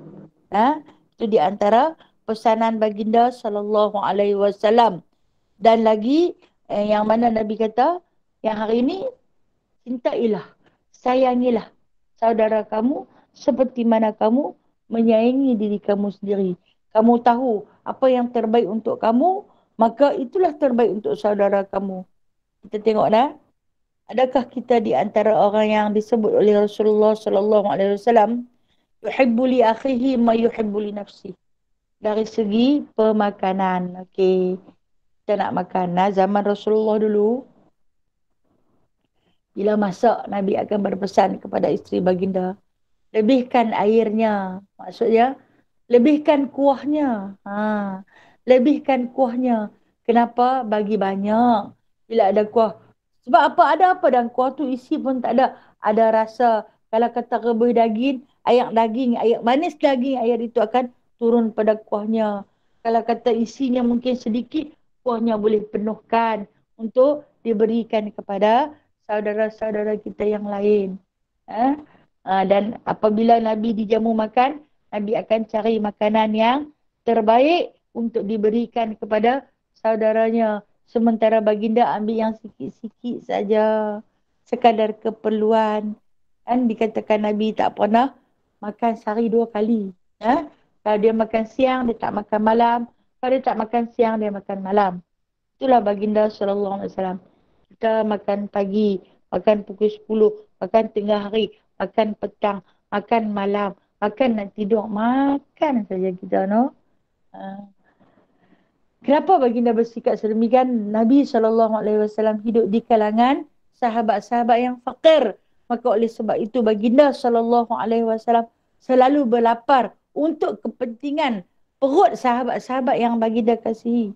Itu di antara pesanan baginda sallallahu alaihi wasallam. Dan lagi, yang mana Nabi kata, yang hari ini, cintailah, sayangilah saudara kamu seperti mana kamu menyayangi diri kamu sendiri. Kamu tahu apa yang terbaik untuk kamu, maka itulah terbaik untuk saudara kamu. Kita tengok adakah kita di antara orang yang disebut oleh Rasulullah sallallahu alaihi wasallam, yuhibbu li akhihi ma yuhibbu li nafsi. Dari segi pemakanan, okey. Kita nak makan. Zaman Rasulullah dulu, bila masak, Nabi akan berpesan kepada isteri baginda, lebihkan airnya. Maksudnya, lebihkan kuahnya. Lebihkan kuahnya. Kenapa? Bagi banyak. Bila ada kuah. Sebab ada apa dan kuah tu isi pun tak ada. Ada rasa. Kalau kata rebus daging, air manis daging, air itu akan turun pada kuahnya. Kalau kata isinya mungkin sedikit, kuahnya boleh penuhkan untuk diberikan kepada saudara-saudara kita yang lain. Dan apabila Nabi dijamu makan, Nabi akan cari makanan yang terbaik untuk diberikan kepada saudaranya. Sementara baginda ambil yang sikit-sikit saja. Sekadar keperluan. Kan dikatakan Nabi tak pernah makan sehari 2 kali. Kalau dia makan siang, dia tak makan malam. Kalau dia tak makan siang, dia makan malam. Itulah baginda SAW. Kita makan pagi, makan pukul 10, makan tengah hari, makan petang, makan malam, makan nak tidur, makan saja kita, no? Kenapa baginda bersikap sedemikian? Nabi SAW hidup di kalangan sahabat-sahabat yang fakir. Maka oleh sebab itu baginda SAW selalu berlapar untuk kepentingan perut sahabat-sahabat yang baginda kasihi.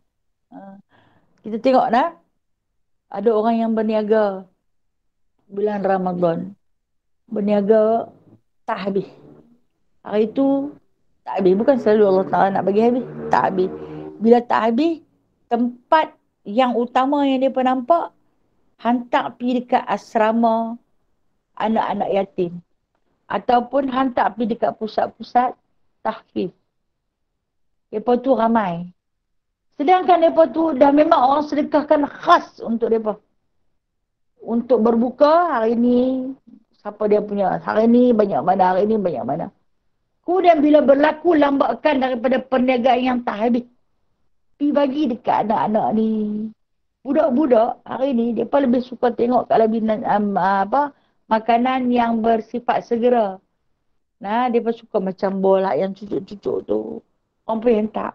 Kita tengok dah, ada orang yang berniaga bulan Ramadan. Berniaga tak habis. Hari itu tak habis. Bukan selalu Allah Ta'ala nak bagi habis. Tak habis. Bila tak habis, tempat yang utama yang dia pernah nampak, hantar pergi dekat asrama anak-anak yatim. Ataupun hantar pergi dekat pusat-pusat tahfiz. Mereka tu ramai. Sedangkan mereka tu dah memang orang sedekahkan khas untuk mereka. Untuk berbuka hari ni, siapa dia punya, hari ni banyak mana, hari ni banyak mana. Kemudian bila berlaku lambakan daripada perniagaan yang tak habis, pergi bagi dekat anak-anak ni. Budak-budak hari ni, mereka lebih suka tengok kalau makanan yang bersifat segera. Nah, mereka suka macam bola yang cucuk-cucuk tu. Orang pergi hantar.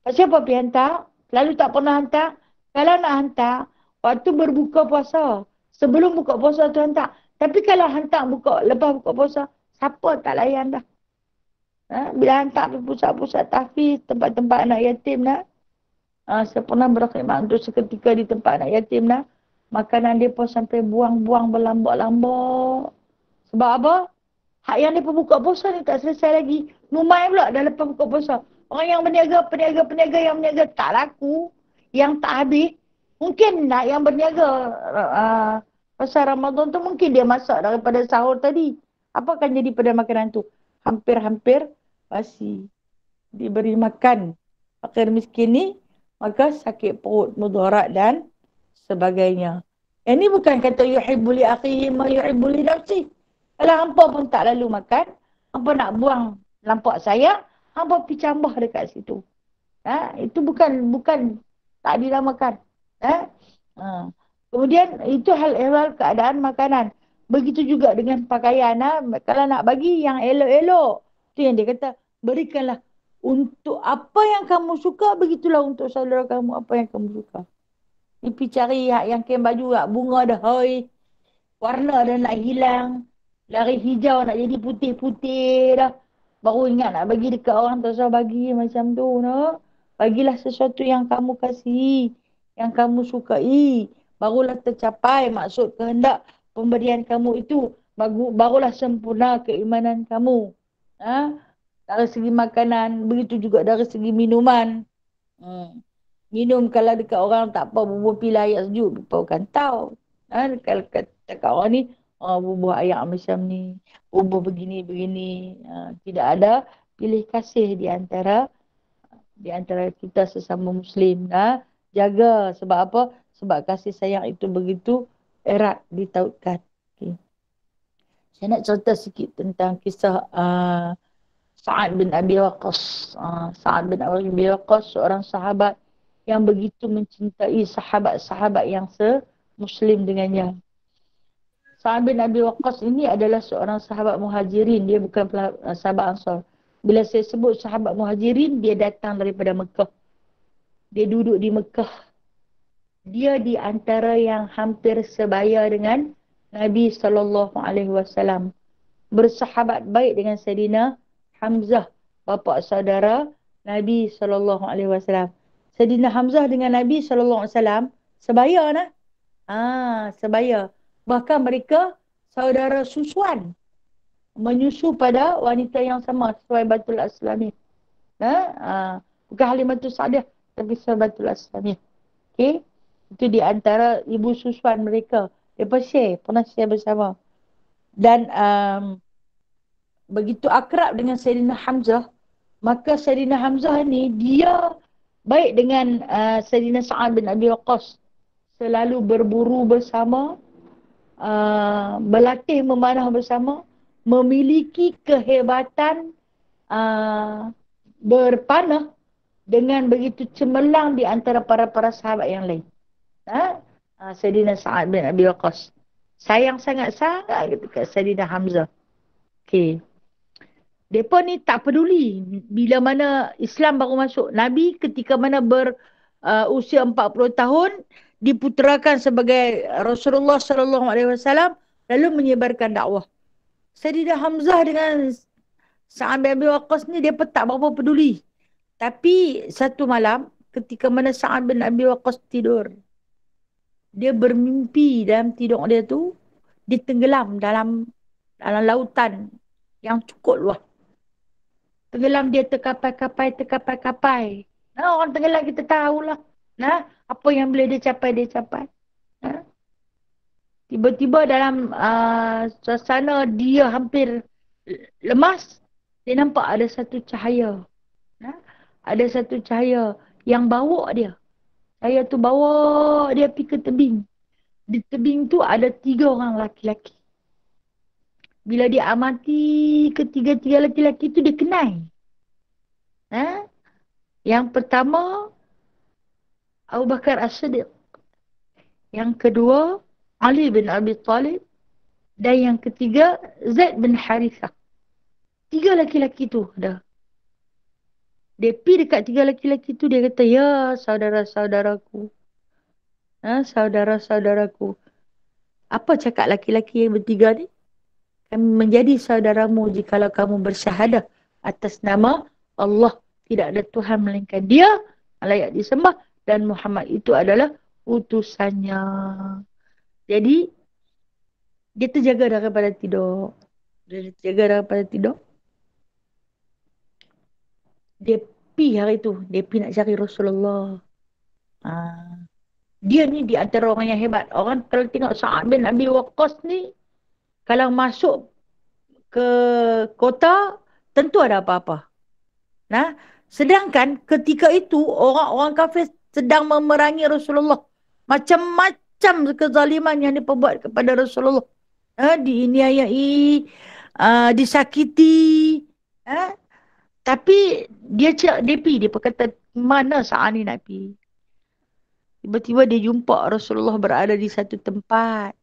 Siapa pergi hantar? Selalu tak pernah hantar. Kalau nak hantar, waktu berbuka puasa. Sebelum buka puasa tu hantar. Tapi kalau hantar lepas buka puasa, siapa tak layan dah. Bila hantar ke pusat-pusat tahfiz, tempat-tempat anak yatim dah. Saya pernah berkhidmat untuk seketika di tempat anak yatim dah. Makanan mereka sampai buang-buang berlambak-lambak. Sebab apa? Hak yang mereka buka puasa ni tak selesai lagi. Numai pula dah lepas buka puasa. Orang yang berniaga, peniaga yang berniaga tak laku. Yang tak habis. Mungkin nak yang berniaga pasal Ramadan tu mungkin dia masak daripada sahur tadi. Apa akan jadi pada makanan tu? Hampir-hampir basi. Diberi makan fakir miskin ni, maka sakit perut, mudarat dan sebagainya. Yang ni bukan kata yuhibbu li akhihi ma yuhibbu li nafsihi. Kalau hampa pun tak lalu makan, hampa nak buang lampak sayang, hampa pergi cambah dekat situ. Itu bukan tak dinamakan. Kemudian itu hal ehwal keadaan makanan. Begitu juga dengan pakaian. Kalau nak bagi yang elok-elok, itu yang dia kata, berikanlah untuk apa yang kamu suka, begitulah untuk saudara kamu apa yang kamu suka. Pergi cari yang kain baju, bunga dah, hoi. Warna dah nak hilang. Lari hijau nak jadi putih-putih dah. Baru ingat nak bagi dekat orang, tak usah bagi macam tu. No? Bagilah sesuatu yang kamu kasihi, yang kamu sukai. Barulah tercapai maksud kehendak pemberian kamu itu. Barulah sempurna keimanan kamu. Dari segi makanan, begitu juga dari segi minuman. Minum kalau dekat orang tak apa, bubuh pila air sejuk, bukan tahu. Kalau dekat orang ni, bubuh air macam ni, bubuh begini-begini. Tidak ada pilih kasih di antara kita sesama Muslim. Jaga sebab apa? Sebab kasih sayang itu begitu erat ditautkan. Okay. Saya nak cerita sikit tentang kisah Sa'ad bin Abi Waqqas. Sa'ad bin Abi Waqqas seorang sahabat yang begitu mencintai sahabat-sahabat yang se-Muslim dengannya. Sa'ad bin Abi Waqqas ini adalah seorang sahabat muhajirin. Dia bukan sahabat Ansar. Bila saya sebut sahabat muhajirin, dia datang daripada Mekah. Dia duduk di Mekah. Dia di antara yang hampir sebaya dengan Nabi SAW. Bersahabat baik dengan Sayyidina Hamzah, bapa saudara Nabi SAW. Sayyidina Hamzah dengan Nabi SAW sebaya nah. Sebaya. Bahkan mereka saudara susuan. Menyusu pada wanita yang sama, Suwaibatul Aslamiyah. Bukan Halimatus Sa'diyah, tapi Suwaibatul Aslamiyah. Okey. Itu di antara ibu susuan mereka. Mereka pernah share bersama. Dan begitu akrab dengan Sayyidina Hamzah, maka Sayyidina Hamzah ni dia baik dengan Sayyidina Sa'ad bin Abi Waqqas, selalu berburu bersama, berlatih memanah bersama, memiliki kehebatan berpanah dengan begitu cemerlang di antara para sahabat yang lain. Sayyidina Sa'ad bin Abi Waqqas sayang sangat-sangat ketika Sayyidina Hamzah. Okey. Mereka ni tak peduli bila mana Islam baru masuk. Nabi ketika mana berusia 40 tahun diputerakan sebagai Rasulullah sallallahu alaihi wasallam lalu menyebarkan dakwah. Sayyidina Hamzah dengan Sa'ad bin Abi Waqqas ni dia tak berapa peduli. Tapi satu malam ketika mana Sa'ad bin Abi Waqqas tidur, dia bermimpi dalam tidur dia tu dia tenggelam dalam lautan yang cukup luas. Tenggelam dia terkapai. Nah, orang tenggelam kita tahulah. Nah, apa yang boleh dia capai. Nah, tiba-tiba dalam suasana dia hampir lemas, dia nampak ada satu cahaya. Nah, ada satu cahaya yang bawa dia. Cahaya tu bawa dia pergi ke tebing. Di tebing tu ada 3 orang laki-laki. Bila dia amati ketiga-tiga laki-laki tu dia kenal. Yang pertama Abu Bakar As-Siddiq. Yang kedua Ali bin Abi Talib. Dan yang ketiga Zaid bin Harithah. 3 laki-laki tu dah. Dia pergi dekat 3 laki-laki tu dia kata, ya saudara-saudaraku. Saudara-saudaraku. Apa cakap laki-laki yang bertiga ni? Kami menjadi saudaramu jikalau kamu bersyahadah atas nama Allah. Tidak ada Tuhan melainkan dia, layak disembah, dan Muhammad itu adalah utusannya. Jadi, dia terjaga daripada tidur. Dia pergi hari tu. Dia pergi nak cari Rasulullah. Dia ni di antara orang yang hebat. Orang kalau tengok Sa'ad bin Abi Waqqas ni, kalau masuk ke kota, tentu ada apa-apa. Sedangkan ketika itu, orang-orang kafir sedang memerangi Rasulullah. Macam-macam kezaliman yang diperbuat kepada Rasulullah. Diiniayai, disakiti. Tapi dia pergi, dia berkata, mana Sa'ad ni nak pergi? Tiba-tiba dia jumpa Rasulullah berada di satu tempat.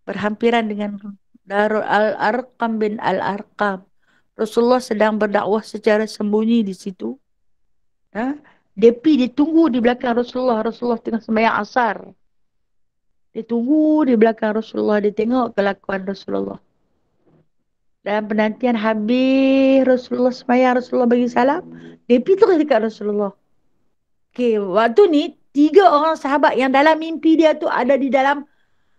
Berhampiran dengan Darul Al-Arqam bin Al-Arqam. Rasulullah sedang berdakwah secara sembunyi di situ. Dia pergi, dia tunggu di belakang Rasulullah. Rasulullah tengah sembahyang asar. Dia tunggu di belakang Rasulullah. Dia tengok kelakuan Rasulullah. Dalam penantian habis Rasulullah sembahyang, Rasulullah bagi salam. Dia pergi terus dekat Rasulullah. Okey, waktu ni 3 orang sahabat yang dalam mimpi dia tu ada di dalam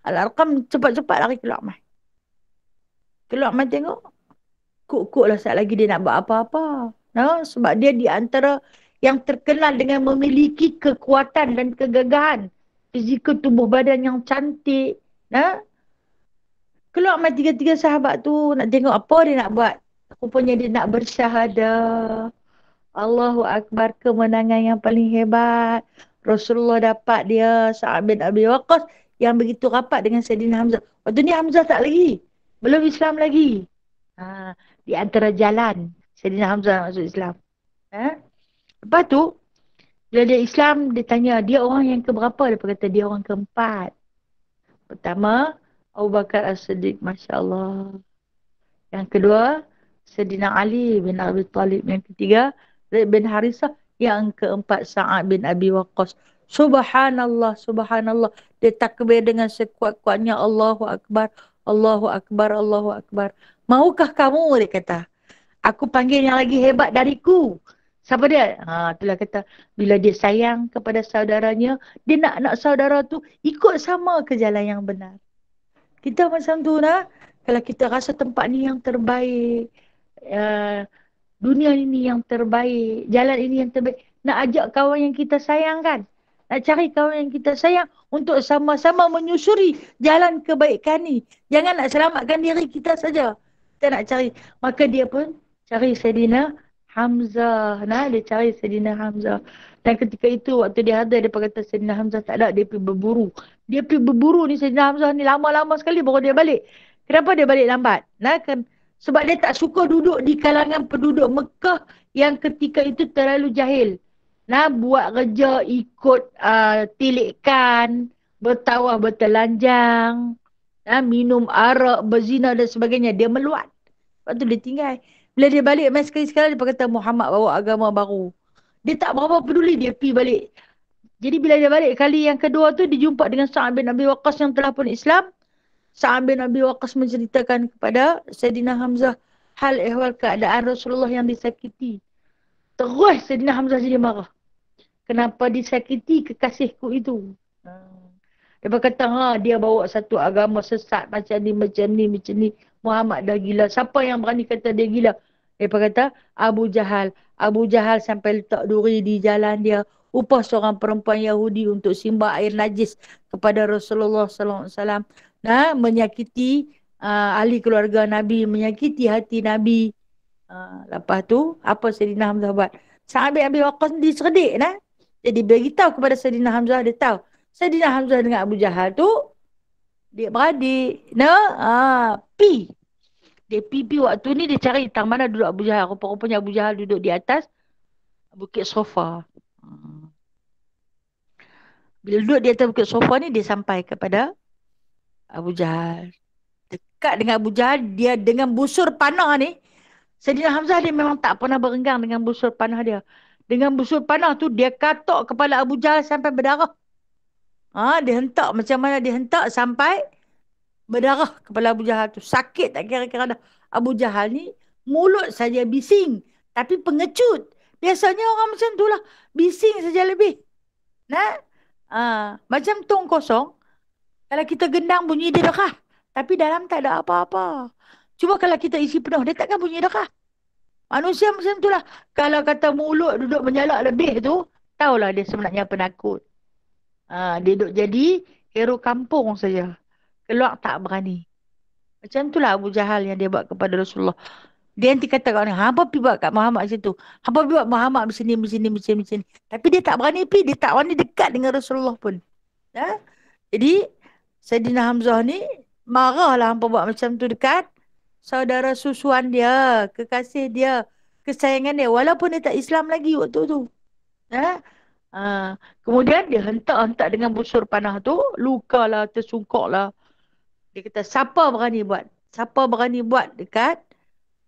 Al-Arqam, cepat-cepat lari keluar mai. Keluar mai tengok. Kuk-kuk lah saat lagi dia nak buat apa-apa. Sebab dia di antara yang terkenal dengan memiliki kekuatan dan kegagahan. Fizikal tubuh badan yang cantik. Keluar mai 3 sahabat tu nak tengok apa dia nak buat. Rupanya dia nak bersyahadah. Allahu Akbar, kemenangan yang paling hebat. Rasulullah dapat dia Sa'ad bin Abi Waqqas yang begitu rapat dengan Sayyidina Hamzah. Waktu ni Hamzah tak lagi. Belum Islam lagi. Di antara jalan Sayyidina Hamzah masuk Islam. Lepas tu, bila dia Islam, dia tanya, dia orang yang keberapa? Dia kata, dia orang keempat. Pertama, Abu Bakar As-Siddiq, Masya Allah. Yang kedua, Sayyidina Ali bin Abi Talib. Yang ketiga, Zaid bin Harithah. Yang keempat, Sa'ad bin Abi Waqqas. Subhanallah, subhanallah. Dia takbir dengan sekuat-kuatnya, Allahu Akbar, Allahu Akbar, Allahu Akbar. Maukah kamu, dia kata, aku panggil yang lagi hebat dariku. Siapa dia? Itulah kata, bila dia sayang kepada saudaranya, dia nak saudara tu ikut sama ke jalan yang benar. Kita macam tu kalau kita rasa tempat ni yang terbaik, dunia ini yang terbaik, jalan ini yang terbaik, nak ajak kawan yang kita sayang kan? Nak cari kawan yang kita sayang untuk sama-sama menyusuri jalan kebaikan ni. Jangan nak selamatkan diri kita saja. Kita nak cari. Maka dia pun cari Sayyidina Hamzah. Nah, dia cari Sayyidina Hamzah. Dan ketika itu, waktu dia ada, dia kata Sayyidina Hamzah tak ada. Dia pergi berburu. Dia pergi berburu ni, Sayyidina Hamzah ni lama-lama sekali baru dia balik. Kenapa dia balik lambat? Nah, kan? Sebab dia tak suka duduk di kalangan penduduk Mekah yang ketika itu terlalu jahil. Nah, buat kerja ikut tilikkan, bertawah bertelanjang, minum arak, berzina dan sebagainya. Dia meluat. Lepas tu dia tinggal. Bila dia balik, main sekali-sekala dia kata Muhammad bawa agama baru. Dia tak berapa peduli, dia pergi balik. Jadi bila dia balik kali yang kedua tu, dia jumpa dengan Sa'ad bin Abi Waqqas yang telah pun Islam. Sa'ad bin Abi Waqqas menceritakan kepada Sayyidina Hamzah hal ehwal keadaan Rasulullah yang disakiti. Terus Sayyidina Hamzah jadi marah. Kenapa disakiti kekasihku itu? Dia berkata, dia bawa satu agama sesat macam ni, macam ni, macam ni. Muhammad dah gila. Siapa yang berani kata dia gila? Dia berkata, Abu Jahal. Abu Jahal sampai letak duri di jalan dia. Upah seorang perempuan Yahudi untuk simbah air najis kepada Rasulullah SAW. Nah, menyakiti ahli keluarga Nabi, menyakiti hati Nabi. Lepas tu, apa Sayyidina Hamzah buat? Sa'ad bin Abi Waqqas diserdik, nah. Jadi, beritahu kepada Sayyidina Hamzah, dia tahu. Sayyidina Hamzah dengan Abu Jahal tu, dia beradik. Pi. Dia pi waktu ni, dia cari tang mana duduk Abu Jahal. Rupa-rupanya Abu Jahal duduk di atas Bukit Sofa. Bila duduk di atas Bukit Sofa ni, dia sampai kepada Abu Jahal. Dekat dengan Abu Jahal, dia dengan busur panah ni, Sayyidina Hamzah dia memang tak pernah berenggang dengan busur panah dia. Dengan busur panah tu, dia katok kepala Abu Jahal sampai berdarah. Dia hentak macam mana dia hentak sampai berdarah kepala Abu Jahal tu. Sakit tak kira-kira dah. Abu Jahal ni mulut saja bising. Tapi pengecut. Biasanya orang macam tu lah. Bising saja lebih. Macam tong kosong. Kalau kita gendang bunyi dia darah. Tapi dalam tak ada apa-apa. Cuma kalau kita isi penuh, dia takkan bunyi darah. Manusia macam tu lah. Kalau kata mulut duduk menyalak lebih tu, tahulah dia sebenarnya penakut. Dia duduk jadi hero kampung saja. Keluar tak berani. Macam itulah Abu Jahal yang dia buat kepada Rasulullah. Dia nanti kata kat orang, apa pergi buat kat Muhammad macam tu? Apa pergi buat Muhammad macam ni. Tapi dia tak berani pergi, dia tak berani dekat dengan Rasulullah pun. Jadi, Sayyidina Hamzah ni, marahlah hampa buat macam tu dekat saudara susuan dia, kekasih dia, kesayangan dia. Walaupun dia tak Islam lagi waktu tu. Kemudian dia hentak-hentak dengan busur panah tu, lukalah, tersungkoklah. Dia kata, siapa berani buat? Siapa berani buat dekat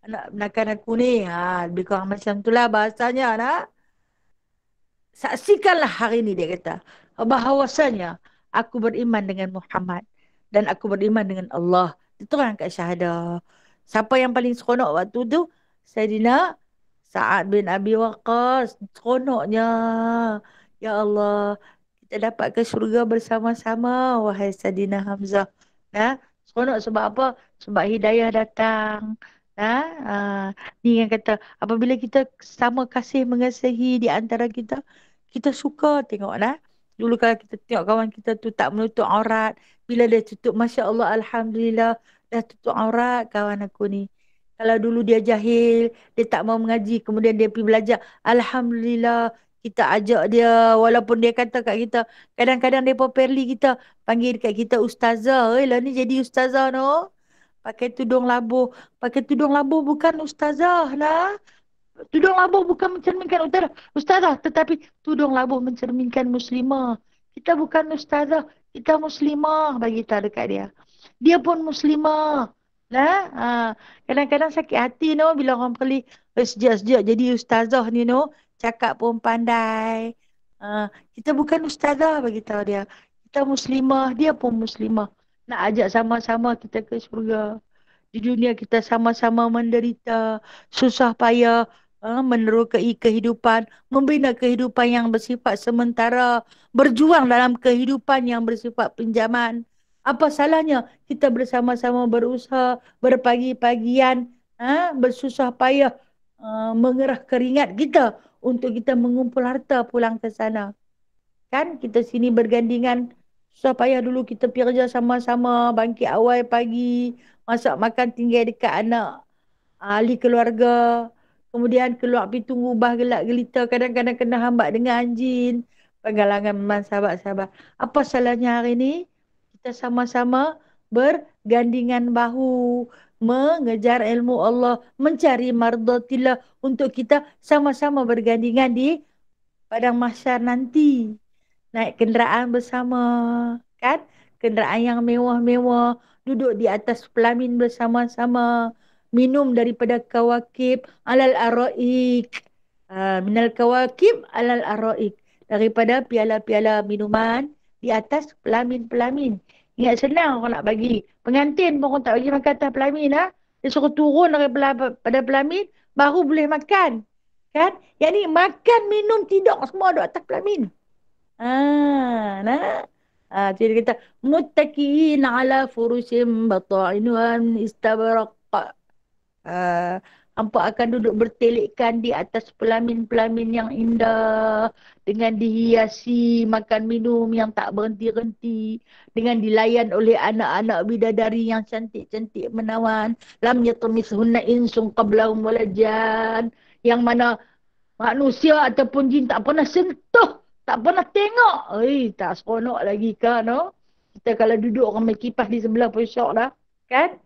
anak-anak aku ni? Lebih kurang macam itulah bahasanya, nak. Saksikanlah hari ni, dia kata, bahawasanya aku beriman dengan Muhammad dan aku beriman dengan Allah. Diterang kat syahadah. Siapa yang paling seronok waktu tu? Sayyidina Sa'ad bin Abi Waqqas. Seronoknya. Ya Allah, kita dapat ke syurga bersama-sama, wahai Sayyidina Hamzah. Seronok sebab apa? Sebab hidayah datang. Ni yang kata, apabila kita sama kasih mengasihi di antara kita, kita suka tengok. Dulu kalau kita tengok kawan kita tu tak menutup aurat, bila dia tutup, Masya Allah, Alhamdulillah, dah tutup aurat kawan aku ni. Kalau dulu dia jahil, dia tak mau mengaji, kemudian dia pergi belajar, Alhamdulillah, kita ajak dia, walaupun dia kata kat kita, kadang-kadang dia perli kita, panggil kat kita ustazah, lah ni jadi ustazah no. Pakai tudung labuh. Pakai tudung labuh bukan ustazah lah. Tudung labuh bukan mencerminkan ustazah, tetapi tudung labuh mencerminkan muslimah. Kita bukan ustazah, kita muslimah, bagi tahu dekat dia. Dia pun muslimah. Kadang-kadang sakit hati no bila orang perli sejak-sejak jadi ustazah ni no, cakap pun pandai. Kita bukan ustazah, bagi tahu dia. Kita muslimah, dia pun muslimah. Nak ajak sama-sama kita ke syurga. Di dunia kita sama-sama menderita, susah payah, menerokai kehidupan, membina kehidupan yang bersifat sementara, berjuang dalam kehidupan yang bersifat pinjaman. Apa salahnya kita bersama-sama berusaha, berpagi-pagian, bersusah payah, mengerah keringat kita untuk kita mengumpul harta pulang ke sana. Kan kita sini bergandingan, susah payah dulu kita pergi kerja sama-sama, bangkit awal pagi, masak makan tinggal dekat anak, ahli keluarga. Kemudian keluar pitung ubah gelak gelita. Kadang-kadang kena hambat dengan jin. Penggalangan memang sahabat-sahabat. Apa salahnya hari ini? Kita sama-sama bergandingan bahu. Mengejar ilmu Allah. Mencari mardatillah. Untuk kita sama-sama bergandingan di padang mahsyar nanti. Naik kenderaan bersama. Kan? Kenderaan yang mewah-mewah. Duduk di atas pelamin bersama-sama. Minum daripada kawakib alal araik. Minal kawakib alal araik. Daripada piala-piala minuman di atas pelamin-pelamin. Ingat senang orang nak bagi. Pengantin pun orang tak bagi makan atas pelamin. Ha? Dia suruh turun daripada pelamin. Baru boleh makan. Kan? Yang ni makan, minum, tidur semua duduk atas pelamin. Nah. Jadi kita muttaqiin ala furushim batainuhan istabraq. Hampa akan duduk bertelekkan di atas pelamin-pelamin yang indah dengan dihiasi makan minum yang tak berhenti-henti, dengan dilayan oleh anak-anak bidadari yang cantik-cantik menawan, lam yatamithunna insun qablahum walajan, yang mana manusia ataupun jin tak pernah sentuh, tak pernah tengok. Tak seronok lagi kan, no? Kita kalau duduk orang main kipas di sebelah pun syok dah. Kan?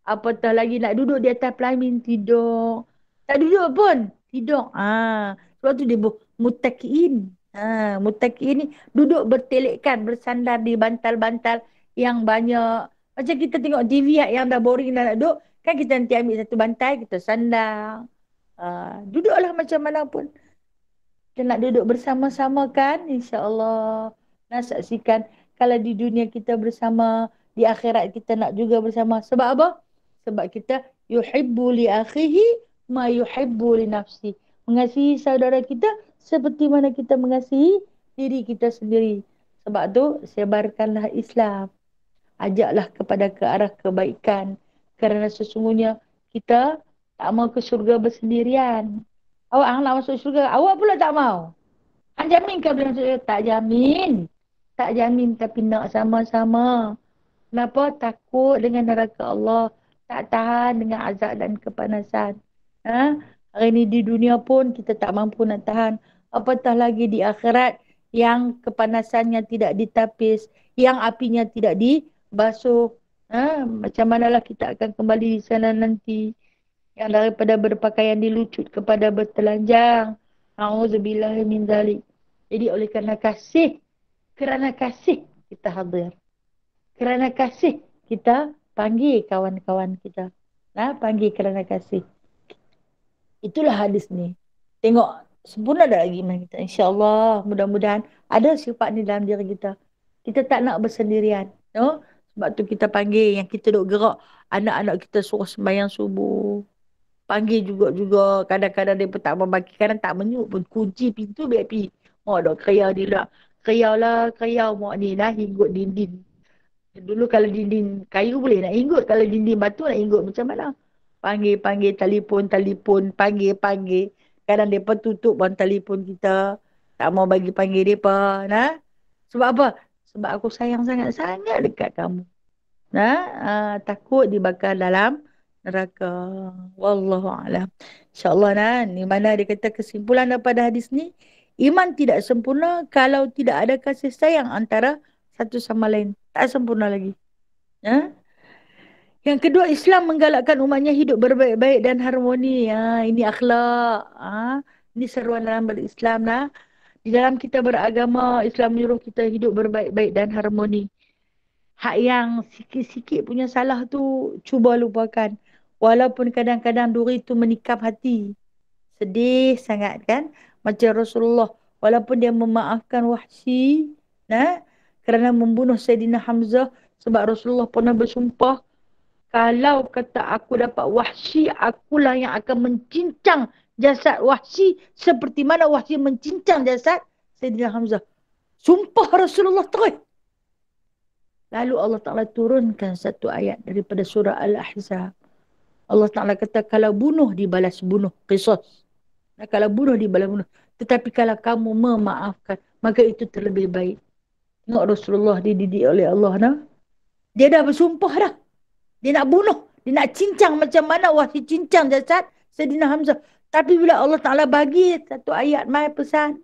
Apatah lagi nak duduk di atas pelamin, tidur. Tak duduk pun, tidur. Sebab tu dia mutakiin. Mutakiin ni duduk bertelekkan, bersandar di bantal-bantal yang banyak. Macam kita tengok TV yang dah boring dah nak duduk, kan kita nanti ambil satu bantal, kita sandar. Duduklah macam mana pun. Kita nak duduk bersama-sama kan, insya-Allah. Nak saksikan kalau di dunia kita bersama, di akhirat kita nak juga bersama. Sebab apa? Sebab kita yuhibbu li akhihi ma yuhibbu li nafsi. Mengasihi saudara kita seperti mana kita mengasihi diri kita sendiri. Sebab tu sebarkanlah Islam. Ajaklah kepada ke arah kebaikan. Kerana sesungguhnya kita tak mau ke syurga bersendirian. Awak nak masuk syurga, awak pula tak mau. Hang jamin ke boleh masuk syurga? Tak jamin. Tak jamin tapi nak sama-sama. Kenapa? Takut dengan neraka Allah. Tak tahan dengan azab dan kepanasan. Hari ini di dunia pun kita tak mampu nak tahan. Apatah lagi di akhirat yang kepanasannya tidak ditapis, yang apinya tidak dibasuh. Macam manalah kita akan kembali di sana nanti. Yang daripada berpakaian dilucut kepada bertelanjang. A'udzubillahi min zalik. Jadi oleh kerana kasih kita hadir. Kerana kasih kita panggil kawan-kawan kita. Panggil kerana kasih. Itulah hadis ni. Tengok, sempurna dah lagi iman kita. InsyaAllah, mudah-mudahan ada sifat ni dalam diri kita. Kita tak nak bersendirian. No? Sebab tu kita panggil yang kita duk gerak. Anak-anak kita suruh sembahyang subuh. Panggil juga. Kadang-kadang dia pun tak membagi. Kadang tak menyuk pun. Kunci pintu BIP. Mak dah kriau dia lah. Kriau mak ni lah. Hinggut dinding. Dulu kalau dinding kayu boleh nak hinggut. Kalau dinding batu nak hinggut macam mana? Panggil, telefon. Panggil. Kadang mereka tutup pun telefon kita. Tak mau bagi panggil mereka. Sebab apa? Sebab aku sayang sangat-sangat dekat kamu. Takut dibakar dalam neraka. Wallahualam. InsyaAllah ni mana dia kata kesimpulan daripada hadis ni. Iman tidak sempurna kalau tidak ada kasih sayang antara satu sama lain. Tak sempurna lagi. Yang kedua, Islam menggalakkan umatnya hidup berbaik-baik dan harmoni. Ini akhlak. Ini seruan dalam berislam. Di dalam kita beragama, Islam menyuruh kita hidup berbaik-baik dan harmoni. Hak yang sikit-sikit punya salah tu, cuba lupakan. Walaupun kadang-kadang duri tu menikam hati. Sedih sangat kan? Macam Rasulullah. Walaupun dia memaafkan Wahsy. Kerana membunuh Sayyidina Hamzah. Sebab Rasulullah pernah bersumpah. Kalau kata aku dapat Wahsy, akulah yang akan mencincang jasad Wahsy. Seperti mana Wahsy mencincang jasad Sayyidina Hamzah. Sumpah Rasulullah terus. Lalu Allah Ta'ala turunkan satu ayat daripada surah Al-Ahzab. Allah Ta'ala kata, kalau bunuh dibalas bunuh. Qisas. Kalau bunuh dibalas bunuh. Tetapi kalau kamu memaafkan, maka itu terlebih baik. Tengok Rasulullah dididik oleh Allah. Dia dah bersumpah dah. Dia nak bunuh. Dia nak cincang macam mana Wahsy cincang jasad Sayyidina Hamzah. Tapi bila Allah Ta'ala bagi satu ayat mai pesan,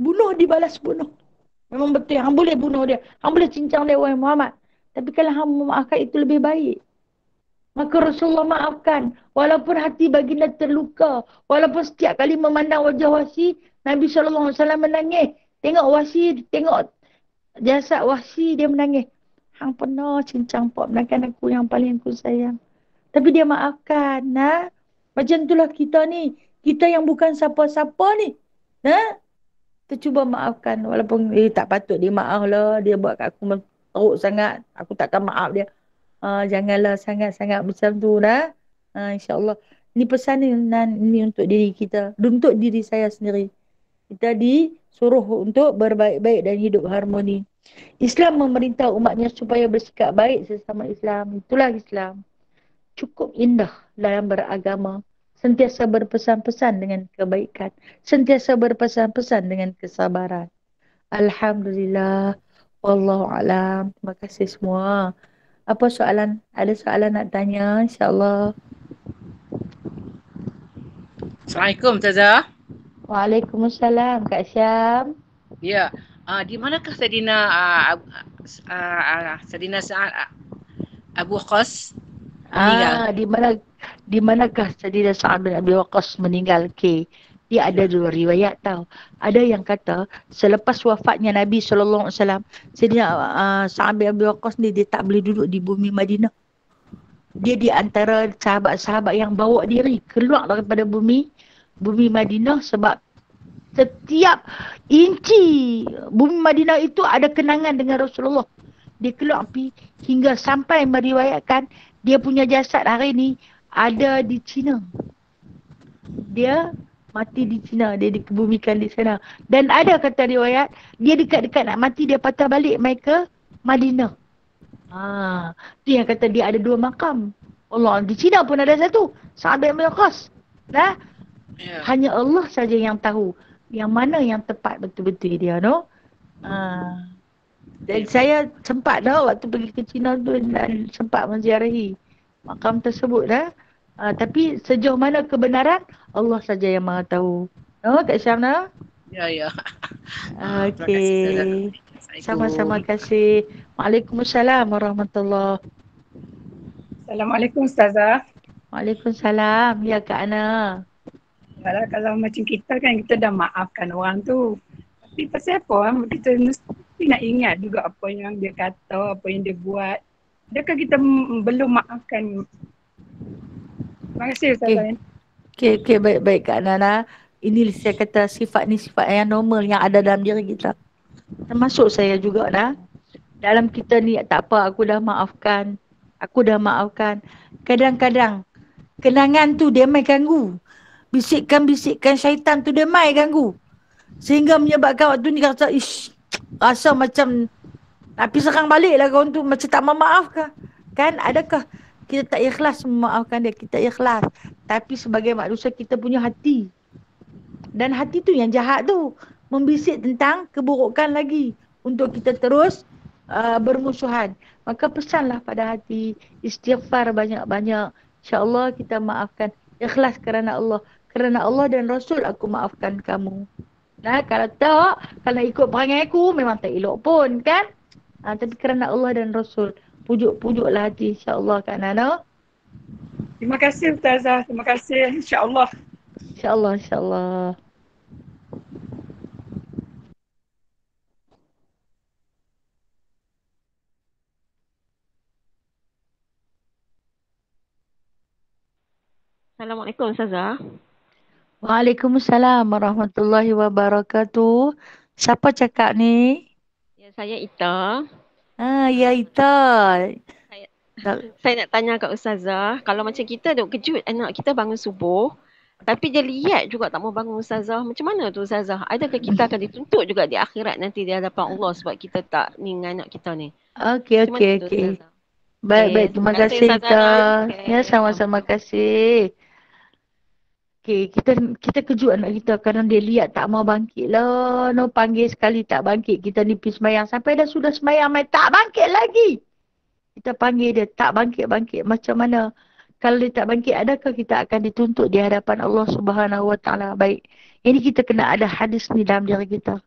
bunuh dibalas bunuh. Memang betul, hang boleh bunuh dia. Hang boleh cincang dia, wahai Muhammad. Tapi kalau hang memaafkan itu lebih baik. Maka Rasulullah maafkan. Walaupun hati baginda terluka. Walaupun setiap kali memandang wajah Wahsy, Nabi SAW menangis. Tengok Wahsy, tengok jasad Wahsy, dia menangis. Hang pernah cincang ponakan aku yang paling aku sayang. Tapi dia maafkan. Nah, macam itulah kita ni. Kita yang bukan siapa-siapa ni. Nah, kita cuba maafkan. Walaupun tak patut dia maaf lah. Dia buat kat aku teruk sangat. Aku takkan maaf dia. Janganlah sangat-sangat macam tu dah. InsyaAllah. Ini pesan ni untuk diri kita. Untuk diri saya sendiri. Kita disuruh untuk berbaik-baik dan hidup harmoni. Islam memerintah umatnya supaya bersikap baik sesama Islam. Itulah Islam. Cukup indah dalam beragama. Sentiasa berpesan-pesan dengan kebaikan. Sentiasa berpesan-pesan dengan kesabaran. Alhamdulillah. Wallahualam. Terima kasih semua. Apa soalan? Ada soalan nak tanya? InsyaAllah. Assalamualaikum Ustazah. Waalaikumsalam Kak Syam. Ya, di manakah Sadina Sa'ad Abu Waqqas meninggal? Di manakah Sayyidina Sa'ad bin Abi Waqqas meninggal? Okay. Dia ada dua riwayat tau. Ada yang kata selepas wafatnya Nabi SAW, Sayyidina Sa'ad bin Abi Waqqas ni dia tak boleh duduk di bumi Madinah. Dia di antara sahabat-sahabat yang bawa diri keluar daripada bumi Madinah sebab setiap inci bumi Madinah itu ada kenangan dengan Rasulullah. Dia keluar hingga sampai meriwayatkan dia punya jasad hari ni ada di China. Dia mati di China, dia dikebumikan di sana. Dan ada kata riwayat, dia dekat-dekat nak mati, dia patah balik mai ke Madinah. Tu yang kata dia ada dua makam. Allah, di China pun ada satu. Sa'ad bin Abi Waqqas. Nah, hanya Allah saja yang tahu yang mana yang tepat betul-betul dia, no? Dan saya sempat dah waktu pergi ke China tu dan sempat menziarahi makam tersebut dah. Tapi sejauh mana kebenaran, Allah saja yang maha tahu. No, Kak Syam dah? Ya. Okey. Sama-sama kasih. Waalaikumsalam warahmatullahi. Assalamualaikum Ustazah. Waalaikumsalam. Ya Kak Ana. Kalau macam kita kan, kita dah maafkan orang tu. Tapi pasal apa? Kita mesti nak ingat juga apa yang dia kata, apa yang dia buat. Adakah kita belum maafkan? Terima kasih Ustazah. Okey, baik Kak Nana. Ini saya kata sifat ni sifat yang normal yang ada dalam diri kita. Termasuk saya juga dah. Dalam kita ni tak apa, aku dah maafkan. Kadang-kadang kenangan tu dia mai ganggu. Bisikan-bisikan syaitan tu dia mai ganggu. Sehingga menyebabkan waktu ni kata, rasa macam nak pergi serang balik lah kawan tu, macam tak memaafkan. Kan, adakah kita tak ikhlas memaafkan dia? Kita ikhlas. Tapi sebagai manusia kita punya hati. Dan hati tu yang jahat tu. Membisik tentang keburukan lagi. Untuk kita terus bermusuhan. Maka pesanlah pada hati. Istighfar banyak-banyak. InsyaAllah kita maafkan. Ikhlas kerana Allah. Kerana Allah dan Rasul aku maafkan kamu. Nah, kalau tak, kalau ikut perangai aku memang tak elok pun kan. Tapi kerana Allah dan Rasul. Pujuk-pujuklah hati insyaAllah Kak Nana. Terima kasih Ustazah. Terima kasih. InsyaAllah. InsyaAllah. Assalamualaikum Ustazah. Waalaikumsalam warahmatullahi wabarakatuh. Siapa cakap ni? Ya, saya Ita. Ya Ita. Saya nak tanya kat Ustazah, kalau macam kita duk kejut anak kita bangun subuh, tapi dia liat juga tak mau bangun Ustazah, macam mana tu Ustazah? Adakah kita akan dituntut juga di akhirat nanti di hadapan Allah sebab kita tak ni dengan anak kita ni? Okey. Baik. Terima kasih Ita. Ya, sama-sama kasih. Okey, kita kejut anak kita kerana dia lihat tak mau bangkit lah. No, panggil sekali tak bangkit. Kita ni pergi semayang. Sampai dah sudah semayang, tak bangkit lagi. Kita panggil dia, tak bangkit. Macam mana? Kalau dia tak bangkit, adakah kita akan dituntut di hadapan Allah Subhanahu Wa Taala? Baik. Ini kita kena ada hadis ni dalam diri kita.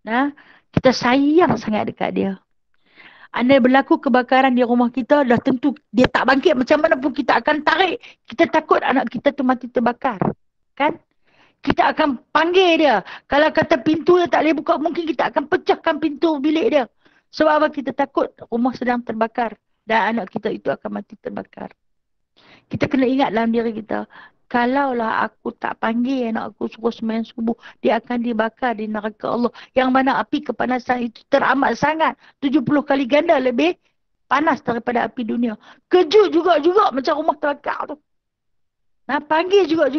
Nah, kita sayang sangat dekat dia. Andai berlaku kebakaran di rumah kita, dah tentu dia tak bangkit, macam mana pun kita akan tarik. Kita takut anak kita tu mati terbakar. Kan? Kita akan panggil dia. Kalau kata pintu dia tak boleh buka, mungkin kita akan pecahkan pintu bilik dia. Sebab apa? Kita takut rumah sedang terbakar. Dan anak kita itu akan mati terbakar. Kita kena ingat dalam diri kita. Kalaulah aku tak panggil anak aku suruh sembahyang subuh, dia akan dibakar di neraka Allah. Yang mana api kepanasan itu teramat sangat. 70 kali ganda lebih panas daripada api dunia. Kejut juga macam rumah terbakar tu. Nah, panggil juga.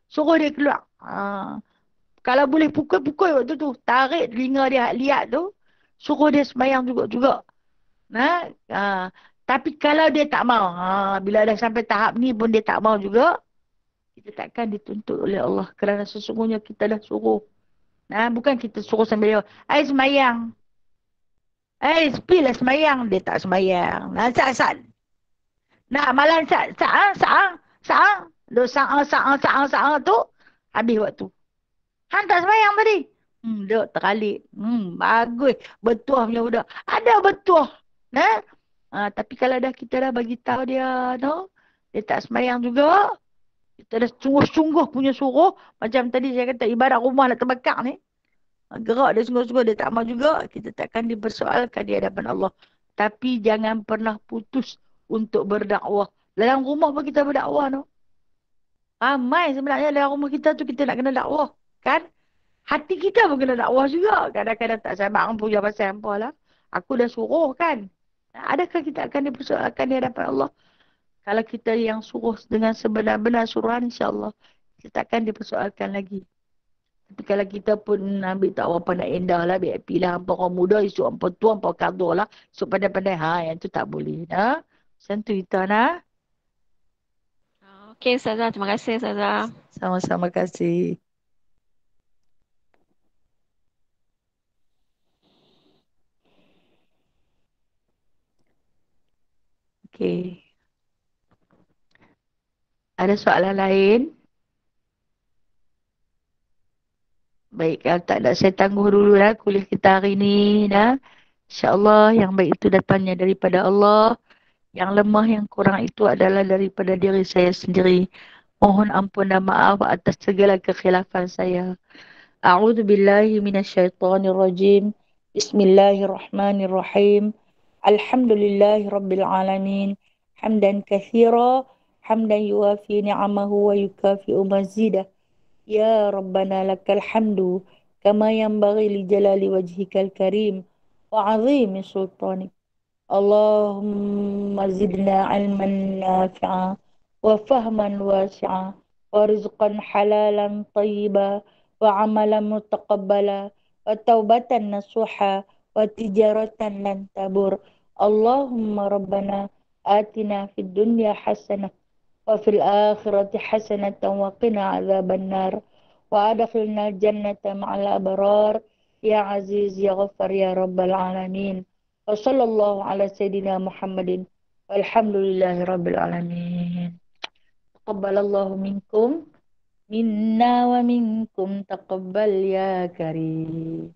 Suruh dia keluar. Kalau boleh pukul waktu tu. Tarik telinga dia lihat tu. Suruh dia sembahyang juga. Nah, tapi kalau dia tak mau, bila dah sampai tahap ni pun dia tak mau juga, kita takkan dituntut oleh Allah. Kerana sesungguhnya kita dah suruh. Nah, bukan kita suruh sambil dia, sembahyang. Sepilah sembahyang. Dia tak sembahyang. Nah, sat. Nah, malam sat. Dia saang tu, habis waktu. Han tak sembahyang tadi. Dia teralik. Bagus. Betuah punya budak. Ada betuah. Nah. Tapi kalau kita dah bagi tahu dia, no, dia tak sembahyang juga. Kita dah sungguh-sungguh punya suruh. Macam tadi saya kata, ibarat rumah nak terbakar ni. Gerak dia sungguh-sungguh, dia tak mau juga. Kita takkan dipersoalkan di hadapan Allah. Tapi jangan pernah putus untuk berdakwah. Dalam rumah pun kita berdakwah, no. Ramai sebenarnya dalam rumah kita tu kita nak kena dakwah. Kan? Hati kita pun kena dakwah juga. Kadang-kadang tak sabar punya pasal apa lah. Aku dah suruh kan. Adakah kita akan dipersoalkan di hadapan Allah? Kalau kita yang suruh dengan sebenar-benar suruhan, insyaAllah kita takkan dipersoalkan lagi. Tapi kalau kita pun ambil tak apa nak endah lah, ambil happy lah, hampa orang muda, esok hampa tua, hampa kadur lah, esok pandai-pandai, yang tu tak boleh. Macam tu kita nak. Okey Ustazah, terima kasih Ustazah. Sama-sama kasih. Okey. Ada soalan lain? Baik, kalau tak ada saya tangguh dulu lah kuliah kita hari ni. InsyaAllah yang baik itu datangnya daripada Allah. Yang lemah, yang kurang itu adalah daripada diri saya sendiri. Mohon ampun dan maaf atas segala kekhilafan saya. A'udzu billahi minasyaitonir rajim. Bismillahirrahmanirrahim. Alhamdulillahi rabbil alamin. Hamdan katsira, hamdan yuwafi ni'amahu wa yukafi'u mazidah. Ya Rabbana lakal hamdu kama yanbaghi li jalali wajhikal karim wa 'azimi sultanik. Allahumma zidna ilman nafi'a wa fahman wasi'a wa rizqan halalan tayyiba wa amalan mutaqabbala wa taubatan nasuha wa tijaratan lan tabur. Allahumma rabbana atina fid dunya hasanah wa fil akhirati hasanatan wa qina adzaban nar wa adkhilna jannata ma'al abrar ya aziz ya ghaffar ya rabbal alamin. Wa sallallahu ala sayyidina Muhammadin walhamdulillahi rabbil alamin. Taqabbalallahu minkum minna wa minkum taqabbal ya karim.